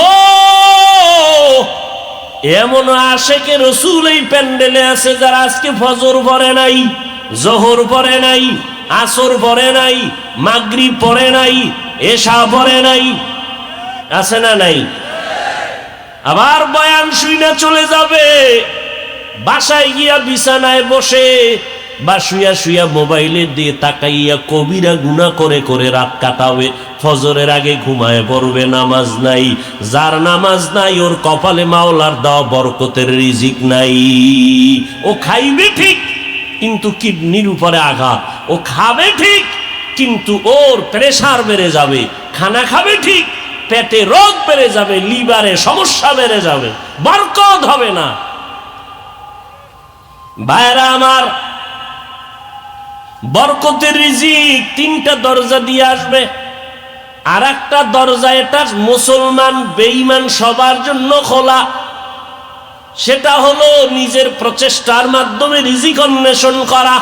এমন আশেকে রসুল এই প্যান্ডেলে আছে যারা আজকে ফজর পড়ে নাই, জোহর পড়ে নাই, আসর পড়ে নাই, মাগরিব পড়ে নাই, এশা পড়ে নাই। আছে না নাই? আবার বয়ান শুইনা চলে যাবে, বাসায় গিয়া বিছানায় বসে বা শুয়া শুয়া মোবাইলের দিয়ে তাকাইয়া কবিরা গুনাহ করে করে রাত কাটাবে, ফজরের আগে ঘুমায় পড়বে, নামাজ নাই। যার নামাজ নাই ওর কপালে মাওলার দেওয়া বরকতের রিজিক নাই। ও খাইবে ঠিক কিন্তু কিডনির উপরে আঘাত, ও খাবে ঠিক কিন্তু ওর প্রেসার বেড়ে যাবে, খানা খাবে ঠিক পেটে রোগ বেড়ে যাবে, লিভারে সমস্যা বেড়ে যাবে, বরকত হবে না। ভাইরা আমার, বরকতের রিজিক 3টা দরজা দিয়ে আসবে। আর একটা দরজা, এটা মুসলমান বেঈমান সবার জন্য খোলা, সেটা হলো নিজের প্রচেষ্টার মাধ্যমে রিজিক অন্বেষণ করা।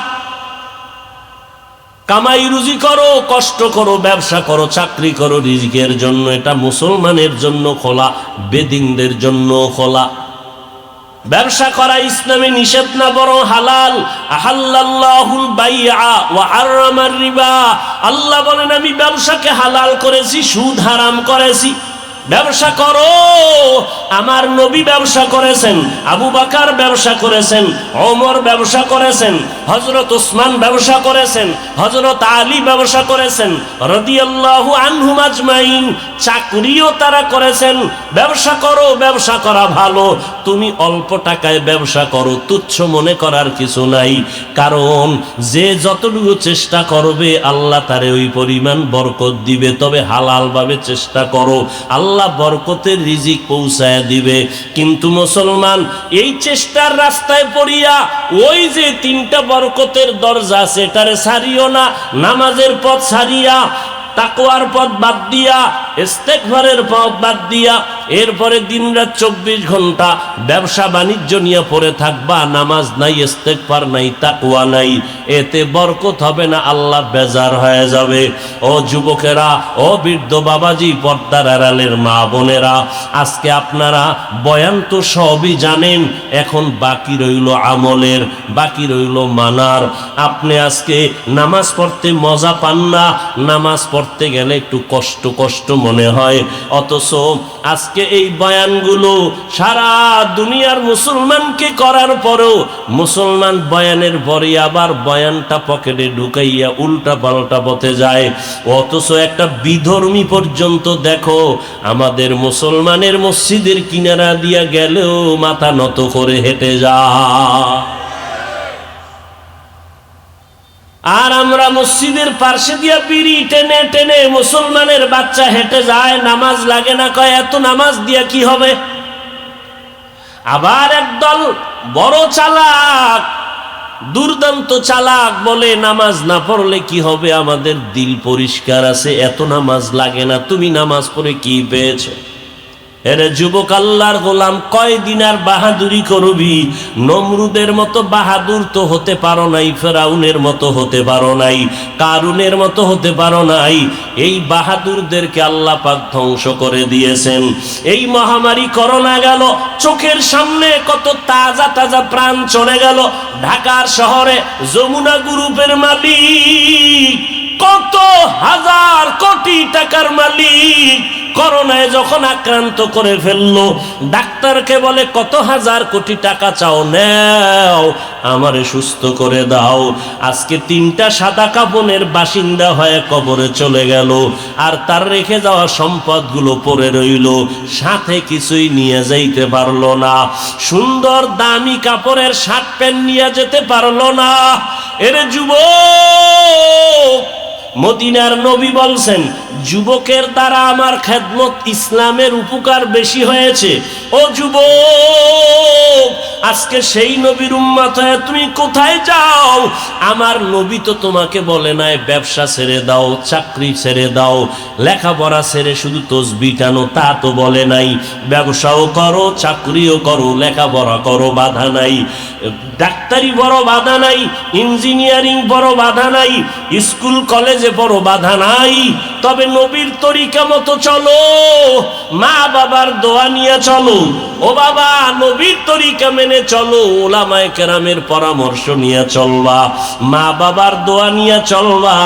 কামাই রুজি করো, কষ্ট করো, ব্যবসা করো, চাকরি করো রিজিকের জন্য, এটা মুসলমানের জন্য খোলা, বেদিনদের জন্য খোলা। ব্যবসা করা ইসলামে নিষেধ না, বরং হালাল। আহাল্লাল্লাহুল বাইআ ওয়া হারামার রিবা। আল্লাহ বলেন আমি ব্যবসাকে হালাল করেছি, সুদ হারাম করেছি। ব্যবসা করো, আমার নবী ব্যবসা করেছেন, আবু বকর ব্যবসা করেছেন, ওমর ব্যবসা করেছেন, হযরত ওসমান ব্যবসা করেছেন, হযরত আলী ব্যবসা করেছেন রাদিয়াল্লাহু আনহুম আজমাইন। চাকরিও তারা করেছেন। ব্যবসা করো, ব্যবসা করা ভালো। তুমি অল্প টাকায় ব্যবসা করো, তুচ্ছ মনে করার কিছু নাই, কারণ যে যতটুকু চেষ্টা করবে আল্লাহ তারে ওই পরিমাণ বরকত দিবে। তবে হালাল ভাবে চেষ্টা করো, আল্লাহ বরকতের রিজিক পৌঁছায় দিবে। কিন্তু মুসলমান এই চেষ্টার রাস্তায় পড়িয়া ওই যে 3টা বরকতের দরজা সেটারে ছাড়িও না। নামাজের পথ ছাড়িয়া, তাকওয়ার পথ বাদ দিয়া ইস্তেগফারের পথ বাদ দিয়া এরপরে দিনরাত 24 ঘন্টা ব্যবসা বাণিজ্য নিয়ে পড়ে থাকবা, নামাজ নাই, ইস্তেগফার নাই, তাকওয়া নাই, এতে বরকত হবে না, আল্লাহ বেজার হয়ে যাবে। ও যুবকেরা, ও বৃদ্ধ বাবাজি, পর্দার আড়ালের মা বোনেরা, আজকে আপনারা বয়ান তো সবই জানেন, এখন বাকি রইল আমলের, বাকি রইল মানার। আপনি আজকে নামাজ পড়তে মজা পান না, নামাজ পড়তে গেলে একটু কষ্ট কষ্ট মনে হয়, অথচ আজকে এই বয়ানগুলো সারা দুনিয়ার মুসলমানকে করার পরেও মুসলমান বয়ানের পরে আবার বয়ানটা পকেটে ঢুকাইয়া উল্টা পাল্টা পথে যায়। অথচ একটা বিধর্মী পর্যন্ত দেখো আমাদের মুসলমানের মসজিদের কিনারা দিয়া গেলেও মাথা নত করে হেঁটে যায়, আর আমরা মসজিদের পার্শ্বে দিয়া বিড়ি টেনে টেনে মুসলমানের বাচ্চা হেঁটে যায়, নামাজ লাগে না, কয় এত নামাজ দিয়া কি হবে। আবার একদল বড় চালাক, দুর্দান্ত চালাক বলে নামাজ না পড়লে কি হবে, আমাদের দিল পরিষ্কার আছে, এত নামাজ লাগে না, তুমি নামাজ পড়ে কি পেয়েছো। এরে যুবক, আল্লাহর গোলাম, কয়দিন আর বাহাদুরি করবি? নমরুদের মতো বাহাদুর তো হতে পারো নাই, ফেরাউনের মতো হতে পারো নাই, কারুনের মতো হতে পারো নাই। এই বাহাদুরদেরকে আল্লাহ পাক ধ্বংস করে দিয়েছেন। এই মহামারী করোনা গেল, চোখের সামনে কত তাজা তাজা প্রাণ চলে গেল। ঢাকার শহরে যমুনা গ্রুপের মালিক, কত হাজার কোটি টাকার মালিক, করোনায় যখন আক্রান্ত করে ফেললো, ডাক্তারকে বলে কত হাজার কোটি টাকা চাও, নাও, আমারে সুস্থ করে দাও। আজকে 3টা সাদা কাফনের বাসিন্দা হয়ে কবরে চলে গেল, আর তার রেখে যাওয়া সম্পদগুলো পড়ে রইল, সাথে কিছুই নিয়ে যাইতে পারলো না। সুন্দর দামি কাপড়ের শার্ট প্যান্ট নিয়ে যেতে পারলো না। এর যুবক, মদিনার নবী বলছেন, যুবকের দ্বারা আমার খেদমত, ইসলামের উপকার বেশি হয়েছে। ও যুবক, আজকে সেই নবীর উম্মত হয়ে তুমি কোথায় যাও? আমার নবী তো তোমাকে বলে নাই ব্যবসা ছেড়ে দাও, চাকরি ছেড়ে দাও, লেখাপড়া ছেড়ে শুধু তসবিহ টানো, তা তো বলে নাই। ব্যবসাও করো, চাকরিও করো, লেখাপড়া করো, বাধা নাই। ডাক্তারি বড় বাধা নাই, ইঞ্জিনিয়ারিং বড় বাধা নাই, স্কুল কলেজে বড় বাধা নাই। তবে নবীর তরিকা মতো চলো, মা বাবার দোয়া নিয়ে চলো। ও বাবা, নবীর তরিকা মেনে চলো, ওলামায়ে কেরামের পরামর্শ নিয়ে চলবা, মা বাবার দোয়া নিয়ে চলবা।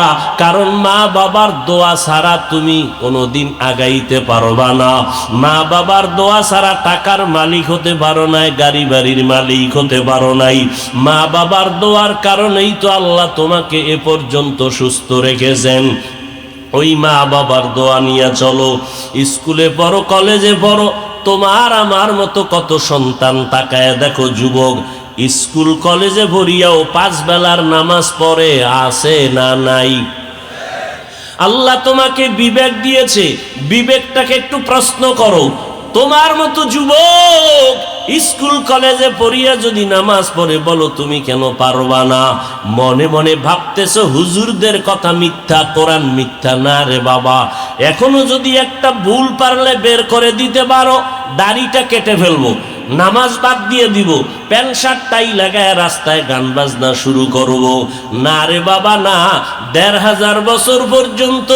কারণ মা বাবার দোয়া ছাড়া তুমি কোনোদিন আগাইতে পারবা না। মা বাবার দোয়া ছাড়া টাকার মালিক হতে পারো নাই, গাড়ি বাড়ির মালিক হতে পারো নাই। মা বাবার দোয়ার কারণেই তো আল্লাহ তোমাকে এ পর্যন্ত সুস্থ রেখেছেন। ওই মা বাবার দোয়া নিয়ে চলো। স্কুলে পড়ো, কলেজে পড়ো, তোমার আমার মতো কত সন্তান, তাকায় দেখো যুবক, স্কুল কলেজে ভরিয়াও 5 বেলার নামাজ পড়ে, আছে না নাই? আল্লাহ তোমাকে বিবেক দিয়েছে, বিবেকটাকে একটু প্রশ্ন করো। তোমার মতো যুবক স্কুল কলেজে পড়িয়া যদি নামাজ পড়ে, বলো তুমি কেন পারবা না? মনে মনে ভাবতেছো হুজুরদের কথা মিথ্যা, কোরআন মিথ্যা। না রে বাবা, এখনো যদি একটা ভুল পারলে বের করে দিতে পারো, দাড়িটা কেটে ফেলবো, নামাজ বাদ দিয়ে দিব, প্যান্ট শার্ট টাই লাগায় রাস্তায় গান বাজনা শুরু করব। না রে বাবা না। 1500 বছর পর্যন্ত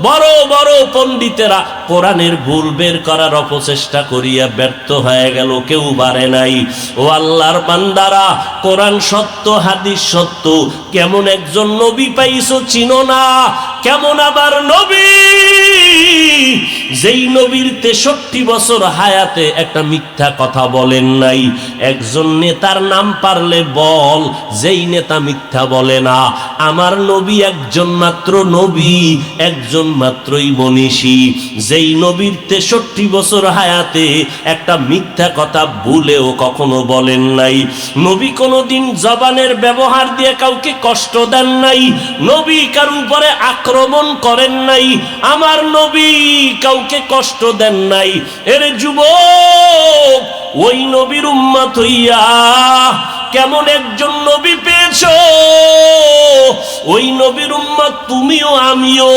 বড় বড় পণ্ডিতেরা কোরআনের ভুল বের করার অপচেষ্টা করিয়া ব্যর্থ হয়ে গেল, কেউ পারে নাই। ও আল্লাহর বান্দারা, কোরআন সত্য, হাদিস সত্য, কেমন একজন নবী পাইছো চিনো না? কেমন আবার নবী, যেই নবীর 63 বছর হায়াতে একটা মিথ্যা কথা বলেন নাই। একজন নেতার নাম পারলে বল, যেই নেতা মিথ্যা বলে না। আমার নবী একজন মাত্র নবী, একজন মাত্রই মনীষী, যেই নবীর 63 বছর হায়াতে একটা মিথ্যা কথা ভুলেও কখনো বলেন নাই। নবী কোনোদিন জবানের ব্যবহার দিয়ে কাউকে কষ্ট দেন নাই, নবী কার উপরে আক্রমণ করেন নাই, আমার নবী কাউকে কষ্ট দেন নাই। এর যুবক, ওই নবীর উম্মত হইয়া কেমন একজন নবী পেয়েছো, ওই নবীর উম্মত তুমিও আমিও,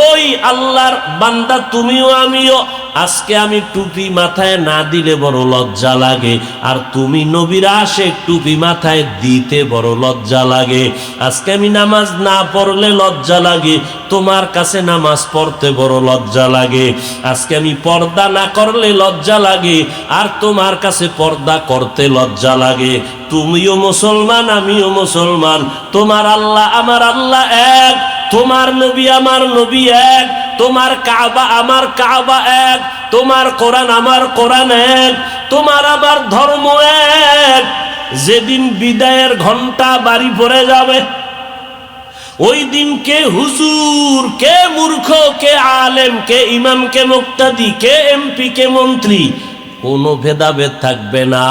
ওই আল্লাহর বান্দা তুমিও আমিও। আজকে আমি টুপি মাথায় না দিলে বড় লজ্জা লাগে, আর তুমি নবীর আশিক, টুপি মাথায় দিতে বড় লজ্জা লাগে। আজকে আমি নামাজ না পড়লে লজ্জা লাগে, তোমার কাছে নামাজ পড়তে বড় লজ্জা লাগে। আজকে আমি পর্দা না করলে লজ্জা লাগে, আর তোমার কাছে পর্দা করতে লজ্জা লাগে। তুমিও মুসলমান, আমিও মুসলমান, তোমার আল্লাহ আমার আল্লাহ এক, তোমার নবী আমার নবী এক, তোমার কাবা আমার কাবা এক, তোমার কোরআন আমার কোরআন এক, তোমার আবার ধর্ম এক। যেদিন বিদায়ের ঘন্টা বাড়ি পড়ে যাবে, ওই দিন কে হুজুর, কে মূর্খ, কে আলেম, কে ইমাম, কে মুক্তাদি, কে এমপি, কে মন্ত্রী, কোনো ভেদাভেদ থাকবে না।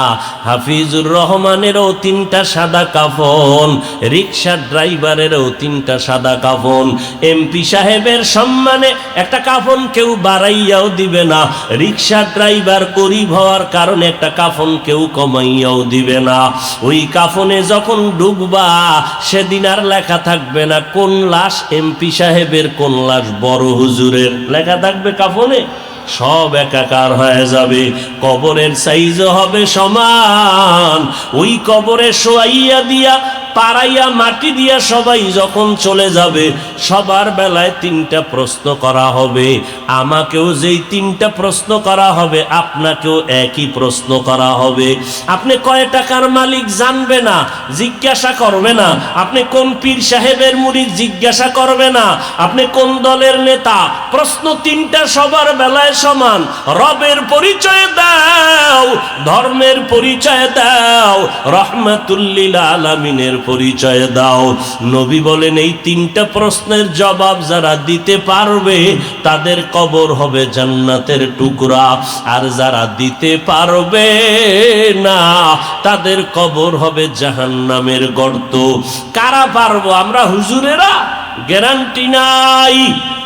হাফিজুর রহমানেরও 3টা সাদা কাফন, রিক্সা ড্রাইভারেরও 3টা সাদা কাফন, এমপি সাহেবের সম্মানে একটা কাফন কেউ বাড়াইয়াও দিবে না, রিক্সা ড্রাইভার গরিব হওয়ার কারণে একটা কাফন কেউ কমাইয়াও দিবে না। ওই কাফনে যখন ঢুকবা, সেদিন আর লেখা থাকবে না কোন লাশ এমপি সাহেবের, কোন লাশ বড় হুজুরের, লেখা থাকবে কাফনে, সব একাকার হয়ে যাবে। কবরের সাইজও হবে সমান। ওই কবরে শোয়াইয়া দিয়া, পাড়াইয়া মাটি দিয়া সবাই যখন চলে যাবে, সবার বেলায় 3টা প্রশ্ন করা হবে। আমাকেও যেই 3টা প্রশ্ন করা হবে, আপনাকেও একই প্রশ্ন করা হবে। আপনি কয় টাকার মালিক জানবে না, জিজ্ঞাসা করবে না। আপনি কোন পীর সাহেবের মুরিদ জিজ্ঞাসা করবে না। আপনি কোন দলের নেতা, প্রশ্ন 3টা সবার বেলায় সমান। রবের পরিচয় দাও, ধর্মের পরিচয় দাও, রহমাতুল্লিল আলামিনের পরিচয় দাও। নবী বলেন এই 3টা প্রশ্নের জবাব যারা দিতে পারবে, তাদের কবর হবে জান্নাতের টুকরা, আর যারা দিতে পারবে না, তাদের কবর হবে জাহান্নামের গর্ত। কারা পারবো? আমরা হুজুরেরা? গ্যারান্টি নাই।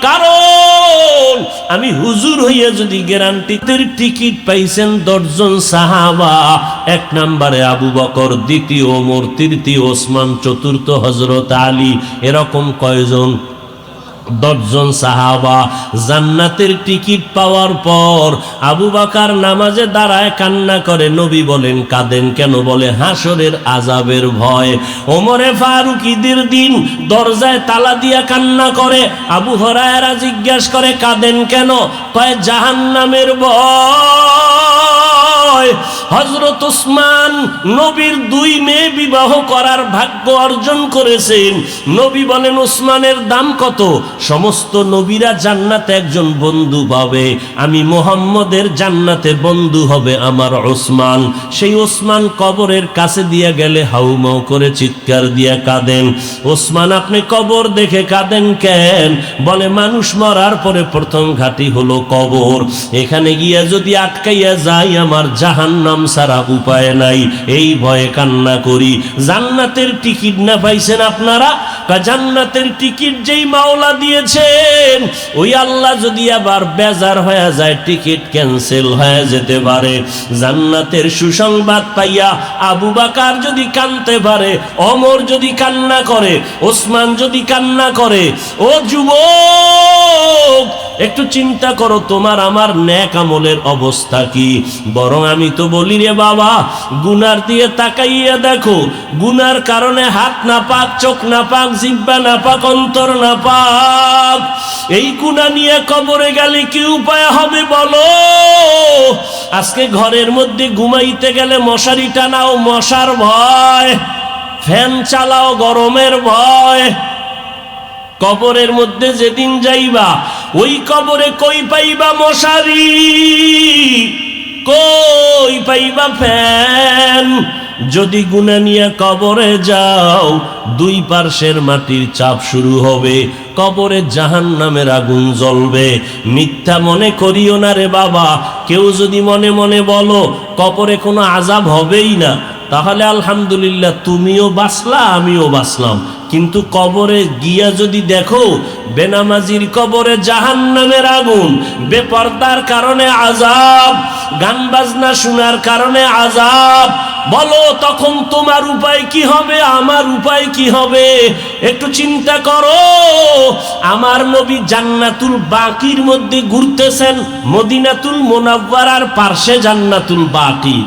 কারণ আমি হুজুর হইয়া যদি গ্যারান্টির টিকিট পাইছেন 10 জন সাহাবা, 1 নম্বরে আবু বকর, 2য় ওমর, 3য় ওসমান, 4র্থ হযরত আলী, এরকম কয়জন? 10 জন সাহাবা। জান্নাতের টিকিট পাওয়ার পর আবু বকর নামাজে দাঁড়ায় কান্না করে। নবী বলেন কাঁদেন কেন? বলে হাসরের আযাবের ভয়। ওমরে ফারুক ঈদের দিন দরজায় তালা দিয়া কান্না করে। আবু হুরায়রা জিজ্ঞাসা করে কাঁদেন কেন? কয় জাহান্নামের ভয়। হযরত ওসমান নবীর 2 মেয়ে বিবাহ করার ভাগ্য অর্জন করেছেন। নবী বলেন ওসমানের দাম কত? সমস্ত নবীরা জান্নাতে একজন বন্ধু পাবে, আমি মুহাম্মদের জান্নাতে বন্ধু হবে আমার ওসমান। সেই ওসমান কবরের কাছে দিয়া গেলে হাউমাউ করে চিৎকার দিয়া কাঁদেন। ওসমান আপনি কবর দেখে কাঁদেন কেন? বলে মানুষ মরার পরে প্রথম ঘাটি হলো কবর, এখানে গিয়া যদি আটকাইয়া যাই আমার জাহান্নাম ছাড়া উপায় নাই, এই ভয়ে কান্না করি। জান্নাতের টিকিট না পাইছেন আপনারা? জান্নাতের টিকিট যেই মাওলা দিয়েছেন, ওই আল্লাহ যদি আবার বেজার হয়ে যায়, টিকিট ক্যান্সেল হয়ে যেতে পারে। জান্নাতের সুসংবাদ পাইয়া আবু বকর যদি কাঁদতে পারে, ওমর যদি কান্না করে, ওসমান যদি কান্না করে, ও যুবক একটু চিন্তা করো তোমার আমার নেক আমলের অবস্থা কি। বরং আমি তো বলি রে বাবা, গুনার দিয়ে তাকাইয়া দেখো, গুনার কারণে হাত না পাক, চোখ না পাক, জিহ্বা না পাক, অন্তর না পাক। এই গুনাহ নিয়ে কবরে গেলে কি উপায় হবে বলো? আজকে ঘরের মধ্যে ঘুমাইতে গেলে মশারি টানাও মশার ভয়, ফ্যান চালাও গরমের ভয়। কবরের মধ্যে যেদিন যাইবা, ওই কবরে কই পাইবা মশারি, কই পাইবা ফ্যান? যদি গুনাহ নিয়ে কবরে যাও, 2 পার্শ্বের মাটির চাপ শুরু হবে, কবরে জাহান্নামের আগুন জ্বলবে। মিথ্যা মনে করিও না রে বাবা। কেউ যদি মনে মনে বলো কবরে কোনো আযাব হবেই না, তাহলে আলহামদুলিল্লাহ, তুমিও বাঁচলা আমিও বাঁচলাম। কিন্তু কবরে গিয়া যদি দেখো বেনামাজির কবরে জাহান্নামের আগুন, বেপরদার কারণে আযাব, গান বাজনা শোনার কারণে আযাব, বলো তখন তোমার উপায় কি হবে, আমার উপায় কি হবে? একটু চিন্তা করো। আমার নবী জান্নাতুল বাকির মধ্যে ঘুরতেছেন, মদিনাতুল মুনাওয়ারার পার্শ্বে জান্নাতুল বাকি।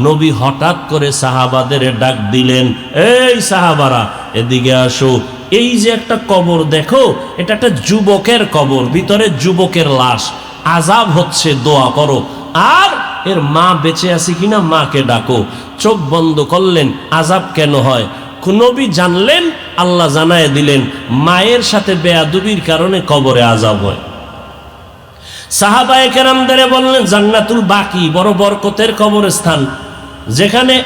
নবী হঠাৎ করে সাহাবাদের ডাক দিলেন, এই সাহাবারা এদিকে আসো। এই যে একটা কবর দেখো, এটা একটা যুবকের কবর, ভিতরে যুবকের লাশ, আযাব হচ্ছে, দোয়া করো। আর এর মা বেঁচে আছে কিনা মাকে ডাকো। চোখ বন্ধ করলেন, আযাব কেন হয়? নবী জানলেন, আল্লাহ জানায় দিলেন, মায়ের সাথে বেয়াদবির কারণে কবরে আযাব হয়। সাহাবায়ে কেরামদের বললেন, জান্নাতুল বাকি বড় বরকতের কবরস্থান, যেখানে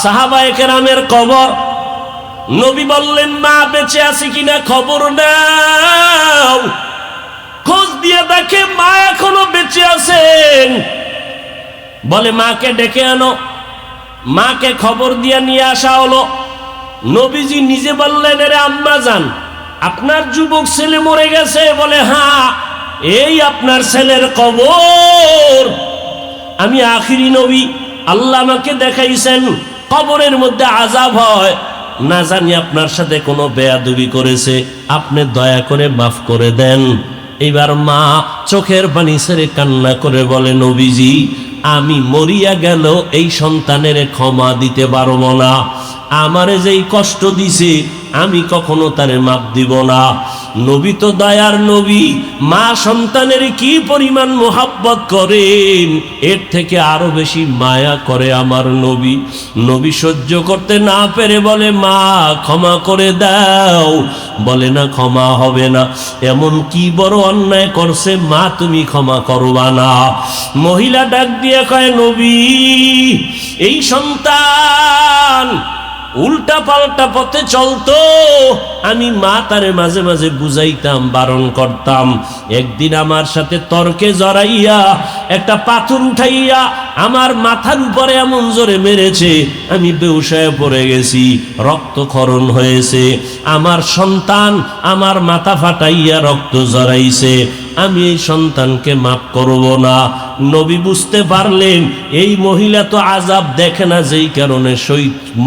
সাহাবায়ে কেরামের কবর। নবী বললেন, মা বেঁচে আছে কিনা খবর নাও। খোঁজ দিয়ে দেখে মা এখনো বেঁচে আছেন। বলে মাকে ডেকে আনো। মাকে খবর দিয়ে নিয়ে আসা হলো। নবীজি নিজে বললেন, এরে আম্মা জান, আপনার যুবক ছেলে মরে গেছে? বলে হ্যাঁ, এই আপনার ছেলের কবর। আমি আখিরি নবী, আল্লাহ আমাকে দেখাইছেন কবরের মধ্যে আযাব হয়, না জানি আপনার সাথে কোনো বেয়াদবি করেছে, আপনি দয়া করে মাফ করে দেন। এবার মা চোখের পানি ছেড়ে কান্না করে বলে, নবীজি আমি মরিয়া গেল এই সন্তানের ক্ষমা দিতে পারবো না। আমারে যেই কষ্ট দিছে আমি কখনো তারে মাপ দিব না। নবী তো দয়ার নবী, মা সন্তানের কি পরিমাণ মোহাব্বত করেন, এর থেকে আরো বেশি মায়া করে আমার নবী। নবী সহ্য করতে না পেরে বলে, মা ক্ষমা করে দাও। বলে না, ক্ষমা হবে না। এমন কি বড় অন্যায় করছে মা তুমি ক্ষমা করবা না? মহিলা ডাক দিয়ে কয়, নবী এই সন্তান উল্টা পাল্টা পথে চলতো, আমি মা তারে মাঝে মাঝে বুঝাইতাম, বারণ করতাম। একদিন আমার সাথে তর্কে জড়াইয়া একটা পাথর উঠাইয়া আমার মাথার উপরে এমন জোরে মেরেছে, আমি বেহুশ হয়ে পড়ে গেছি, রক্তক্ষরণ হয়েছে। আমার সন্তান আমার মাথা ফাটাইয়া রক্ত জড়াইছে, আমি এই সন্তানকে মাফ করব না। নবী বুঝতে পারলেন এই মহিলা তো আযাব দেখে না, যেই কারণে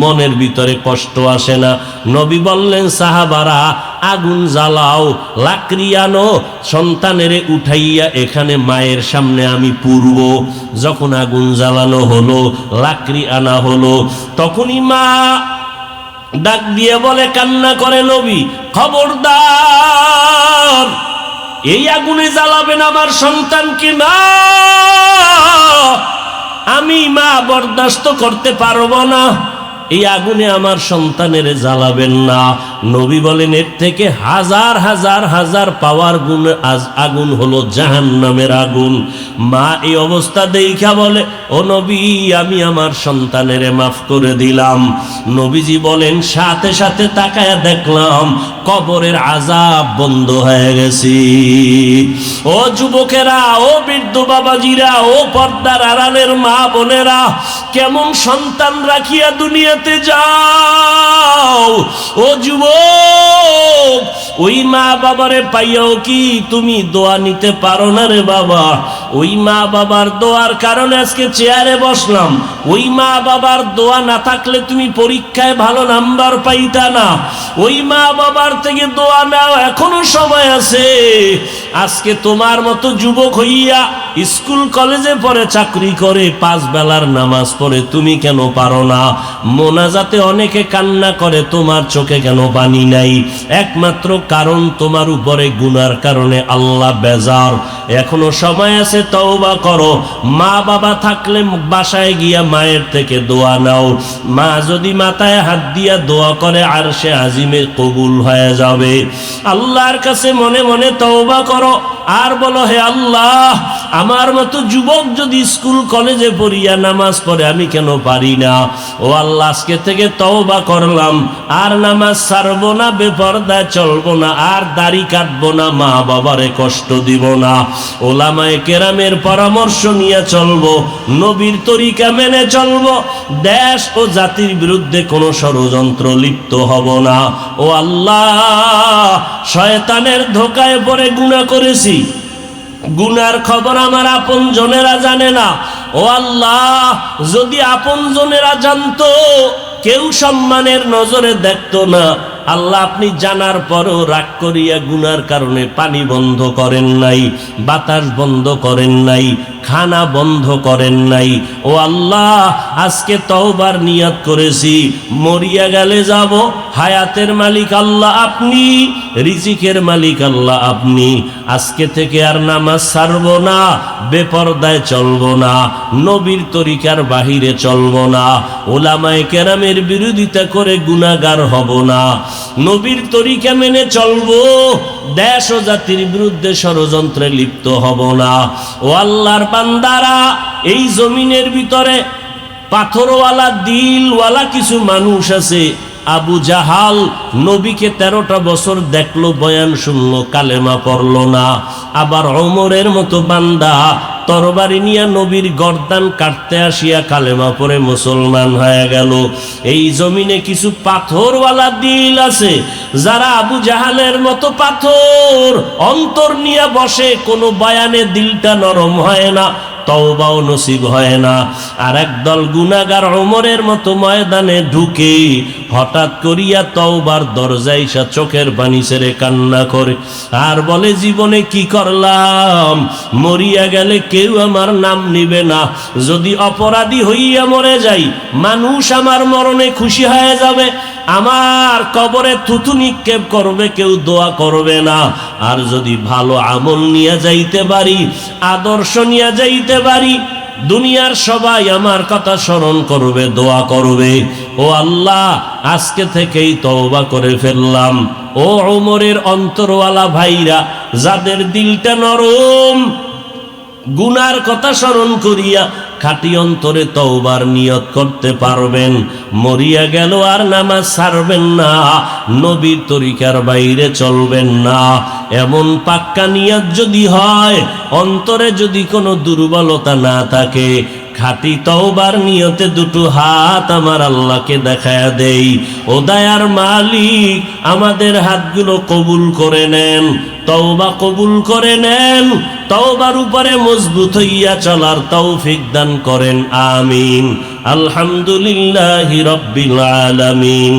মনের ভিতরে কষ্ট আসে না। নবী বললেন, সাহাবারা আগুন জ্বালাও, লাকড়ি আনো, সন্তানের উঠাইয়া এখানে মায়ের সামনে আমি পুরব। যখন আগুন জ্বালানো হলো, লাকড়ি আনা হলো, তখনই মা ডাক দিয়ে বলে, কান্না করে, নবী খবরদার এই আগুনে জ্বালাবেন আমার সন্তানকে না, আমি মা বরদাস্ত করতে পারবো না, এই আগুনে আমার সন্তানের জ্বালাবেন না। নবী বলেন, এর থেকে হাজার হাজার হাজার পাওয়ার গুণ আগুন হলো জাহান্নামের আগুন। মা এই অবস্থা দেখা বলে, ও নবী আমি আমার সন্তানের মাফ করে দিলাম। নবীজি বলেন, সাথে সাথে তাকায়া দেখলাম কবরের আযাব বন্ধ হয়ে গেছে। ও যুবকেরা, ও বৃদ্ধ বাবাজিরা, ও পর্দার আড়ালের মা বোনেরা, কেমন সন্তান রাখিয়া দুনিয়াতে যাও। ও যুবক, ওই মা বাবারে পাইয়াও কি তুমি দোয়া নিতে পারো না রে বাবা? ওই মা বাবার দোয়ার কারণে আজকে চেয়ারে বসলাম। ওই মা বাবার দোয়া না থাকলে তুমি পরীক্ষায় ভালো নাম্বার পাইতা না। ওই মা বাবার থেকে দোয়া নাও, এখনো সময় আছে। আজকে তোমার মতো যুবক হইয়া স্কুল কলেজে পড়ে চাকরি করে 5 বেলার নামাজ পড়ে তুমি কেন পারো না? মোনাজাতে অনেকে কান্না করে, তোমার চোখে কেন পানি নাই? একমাত্র কারণ তোমার উপরে গুনার কারণে আল্লাহ বেজার। এখনো সময় আছে, তওবা করো। মা বাবা থাকলে বাসায় গিয়া মায়ের থেকে দোয়া নাও। মা যদি মাথায় হাত দিয়া দোয়া করে আরশে আজিমে কবুল হয়ে যাবে। আল্লাহর কাছে মনে মনে তওবা করো আর বলো, হে আল্লাহ, আমার মতো যুবক যদি স্কুল কলেজে পড়িয়া নামাজ পড়ে আমি কেন পারি না? ও আল্লাহ, আজকে থেকে তওবা করলাম, আর নামাজ ছাড়বো না, বেপরদায় চলবো না, আর দাড়ি কাটবো না, মা বাবারে কষ্ট দিব না, ওলামায়ে কেরামের পরামর্শ নিয়ে চলবো, নবীর তরিকা মেনে চলবো, দেশ ও জাতির বিরুদ্ধে কোনো ষড়যন্ত্র লিপ্ত হব না। ও আল্লাহ, শয়তানের ধোকায় পড়ে গুনাহ করেছি, গুনার খবর আমার আপন জনেরা জানে না, ও আল্লাহ, যদি আপনজনেরা জানতো কেউ সম্মানের নজরে দেখতো না। আল্লাহ, আপনি জানার পরও রাগ করিয়া গুনার কারণে পানি বন্ধ করেন নাই, বাতাস বন্ধ করেন নাই, খানা বন্ধ করেন নাই। ও আল্লাহ, আজকে তওবার নিয়ত করেছি, মরিয়া গেলে যাব। হায়াতের মালিক আল্লাহ আপনি, রিজিকের মালিক আল্লাহ আপনি। আজকে থেকে আর নামাজ ছাড়বো না, বেপরদায় চলবো না, নবীর তরিকার বাহিরে চলবো না, ওলামায়ে কেরামের বিরোধিতা করে গুনাহগার হব না, নবীর তরিকা মেনে চলবো, দেশ ও জাতির বিরুদ্ধে ষড়যন্ত্রে লিপ্ত হব না। ও আল্লাহর বান্দারা, এই জমিনের ভিতরে পাথরওয়ালা দিলওয়ালা কিছু মানুষ আছে। আবু জাহাল নবীকে 13টা বছর দেখলো, বয়ান শুনলো, কালেমা পড়লো না। আবার ওমরের মতো বান্দা তরবারি নিয়ে নবীর গর্দান কাটতে আসিয়া কালেমা পড়ে মুসলমান হয়ে গেল। এই জমিনে কিছু পাথরওয়ালা দিল আছে, যারা আবু জাহালের মতো পাথর অন্তর নিয়ে বসে, কোনো বয়ানে দিলটা নরম হয় না, তওবাও নসিব হয় না। আর একদল গুনাহগার ওমরের মতো ময়দানে ঢুকে হঠাৎ করিয়া তওবার দরজায় এসে চোখের পানি ছেড়ে কান্না করে আর বলে, জীবনে কি করলাম, মরিয়া গেলে কেউ আমার নাম নিবে না, যদি অপরাধী হইয়া মরে যাই মানুষ আমার মরণে খুশি হয়ে যাবে, আমার কবরে থুতু নিক্ষেপ করবে, কেউ দোয়া করবে না। আর যদি ভালো আমল নিয়ে যাইতে পারি, আদর্শ নিয়ে যাইতে পারি, দুনিয়ার সবাই আমার কথা স্মরণ করবে, দোয়া করবে। ও আল্লাহ, আজকে থেকেই তওবা করে ফেললাম। ও ওমরের অন্তরওয়ালা ভাইরা, যাদের দিলটা নরম, গুনার কথা স্মরণ করিয়া খাঁটি অন্তরে তওবার নিয়ত করতে পারবেন, মরিয়া গেল আর নামাজ ছাড়বেন না, নবীর তরিকার বাইরে চলবেন না। এমন পাক্কা নিয়ত যদি হয়, অন্তরে যদি কোনো দুর্বলতা না থাকে, খাঁটি তওবার নিয়তে দুটো হাত আমার আল্লাহকে দেখায়া দেই। ও দয়ার মালিক, আমাদের হাতগুলো কবুল করে নেন, তওবা কবুল করে নেন, তওবার উপরে মজবুত হইয়া চলার তৌফিক দান করেন, আমিন। আলহামদুলিল্লাহি রাব্বিল আলামিন,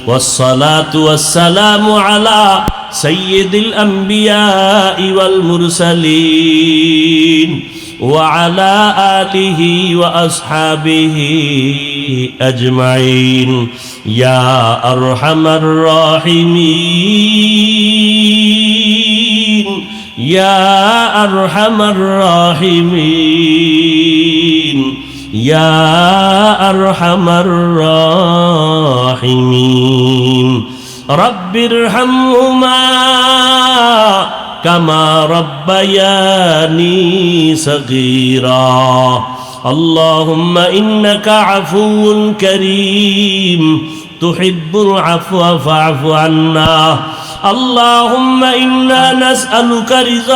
ওয়াসসালাতু ওয়াসসালামু আলা সাইয়্যিদিল আম্বিয়া ওয়াল মুরসালিন ওয়া আলা আলিহি ওয়া আসহাবিহি আজমাইন, ইয়া আরহামার রাহিমিন, ইয়া আরহামার রাহিমিন, ইয়া আরহামার রাহিমিন। রব্বিরহামহুমা কামা রব্বায়ানি সগীরা। আল্লাহুম্মা ইন্নাকা আফুউন কারীম তুহিব্বুল আফওয়া ফা'ফু আন্না। আল্লাহুম্মা ইন্না নাসআলুকা রিজা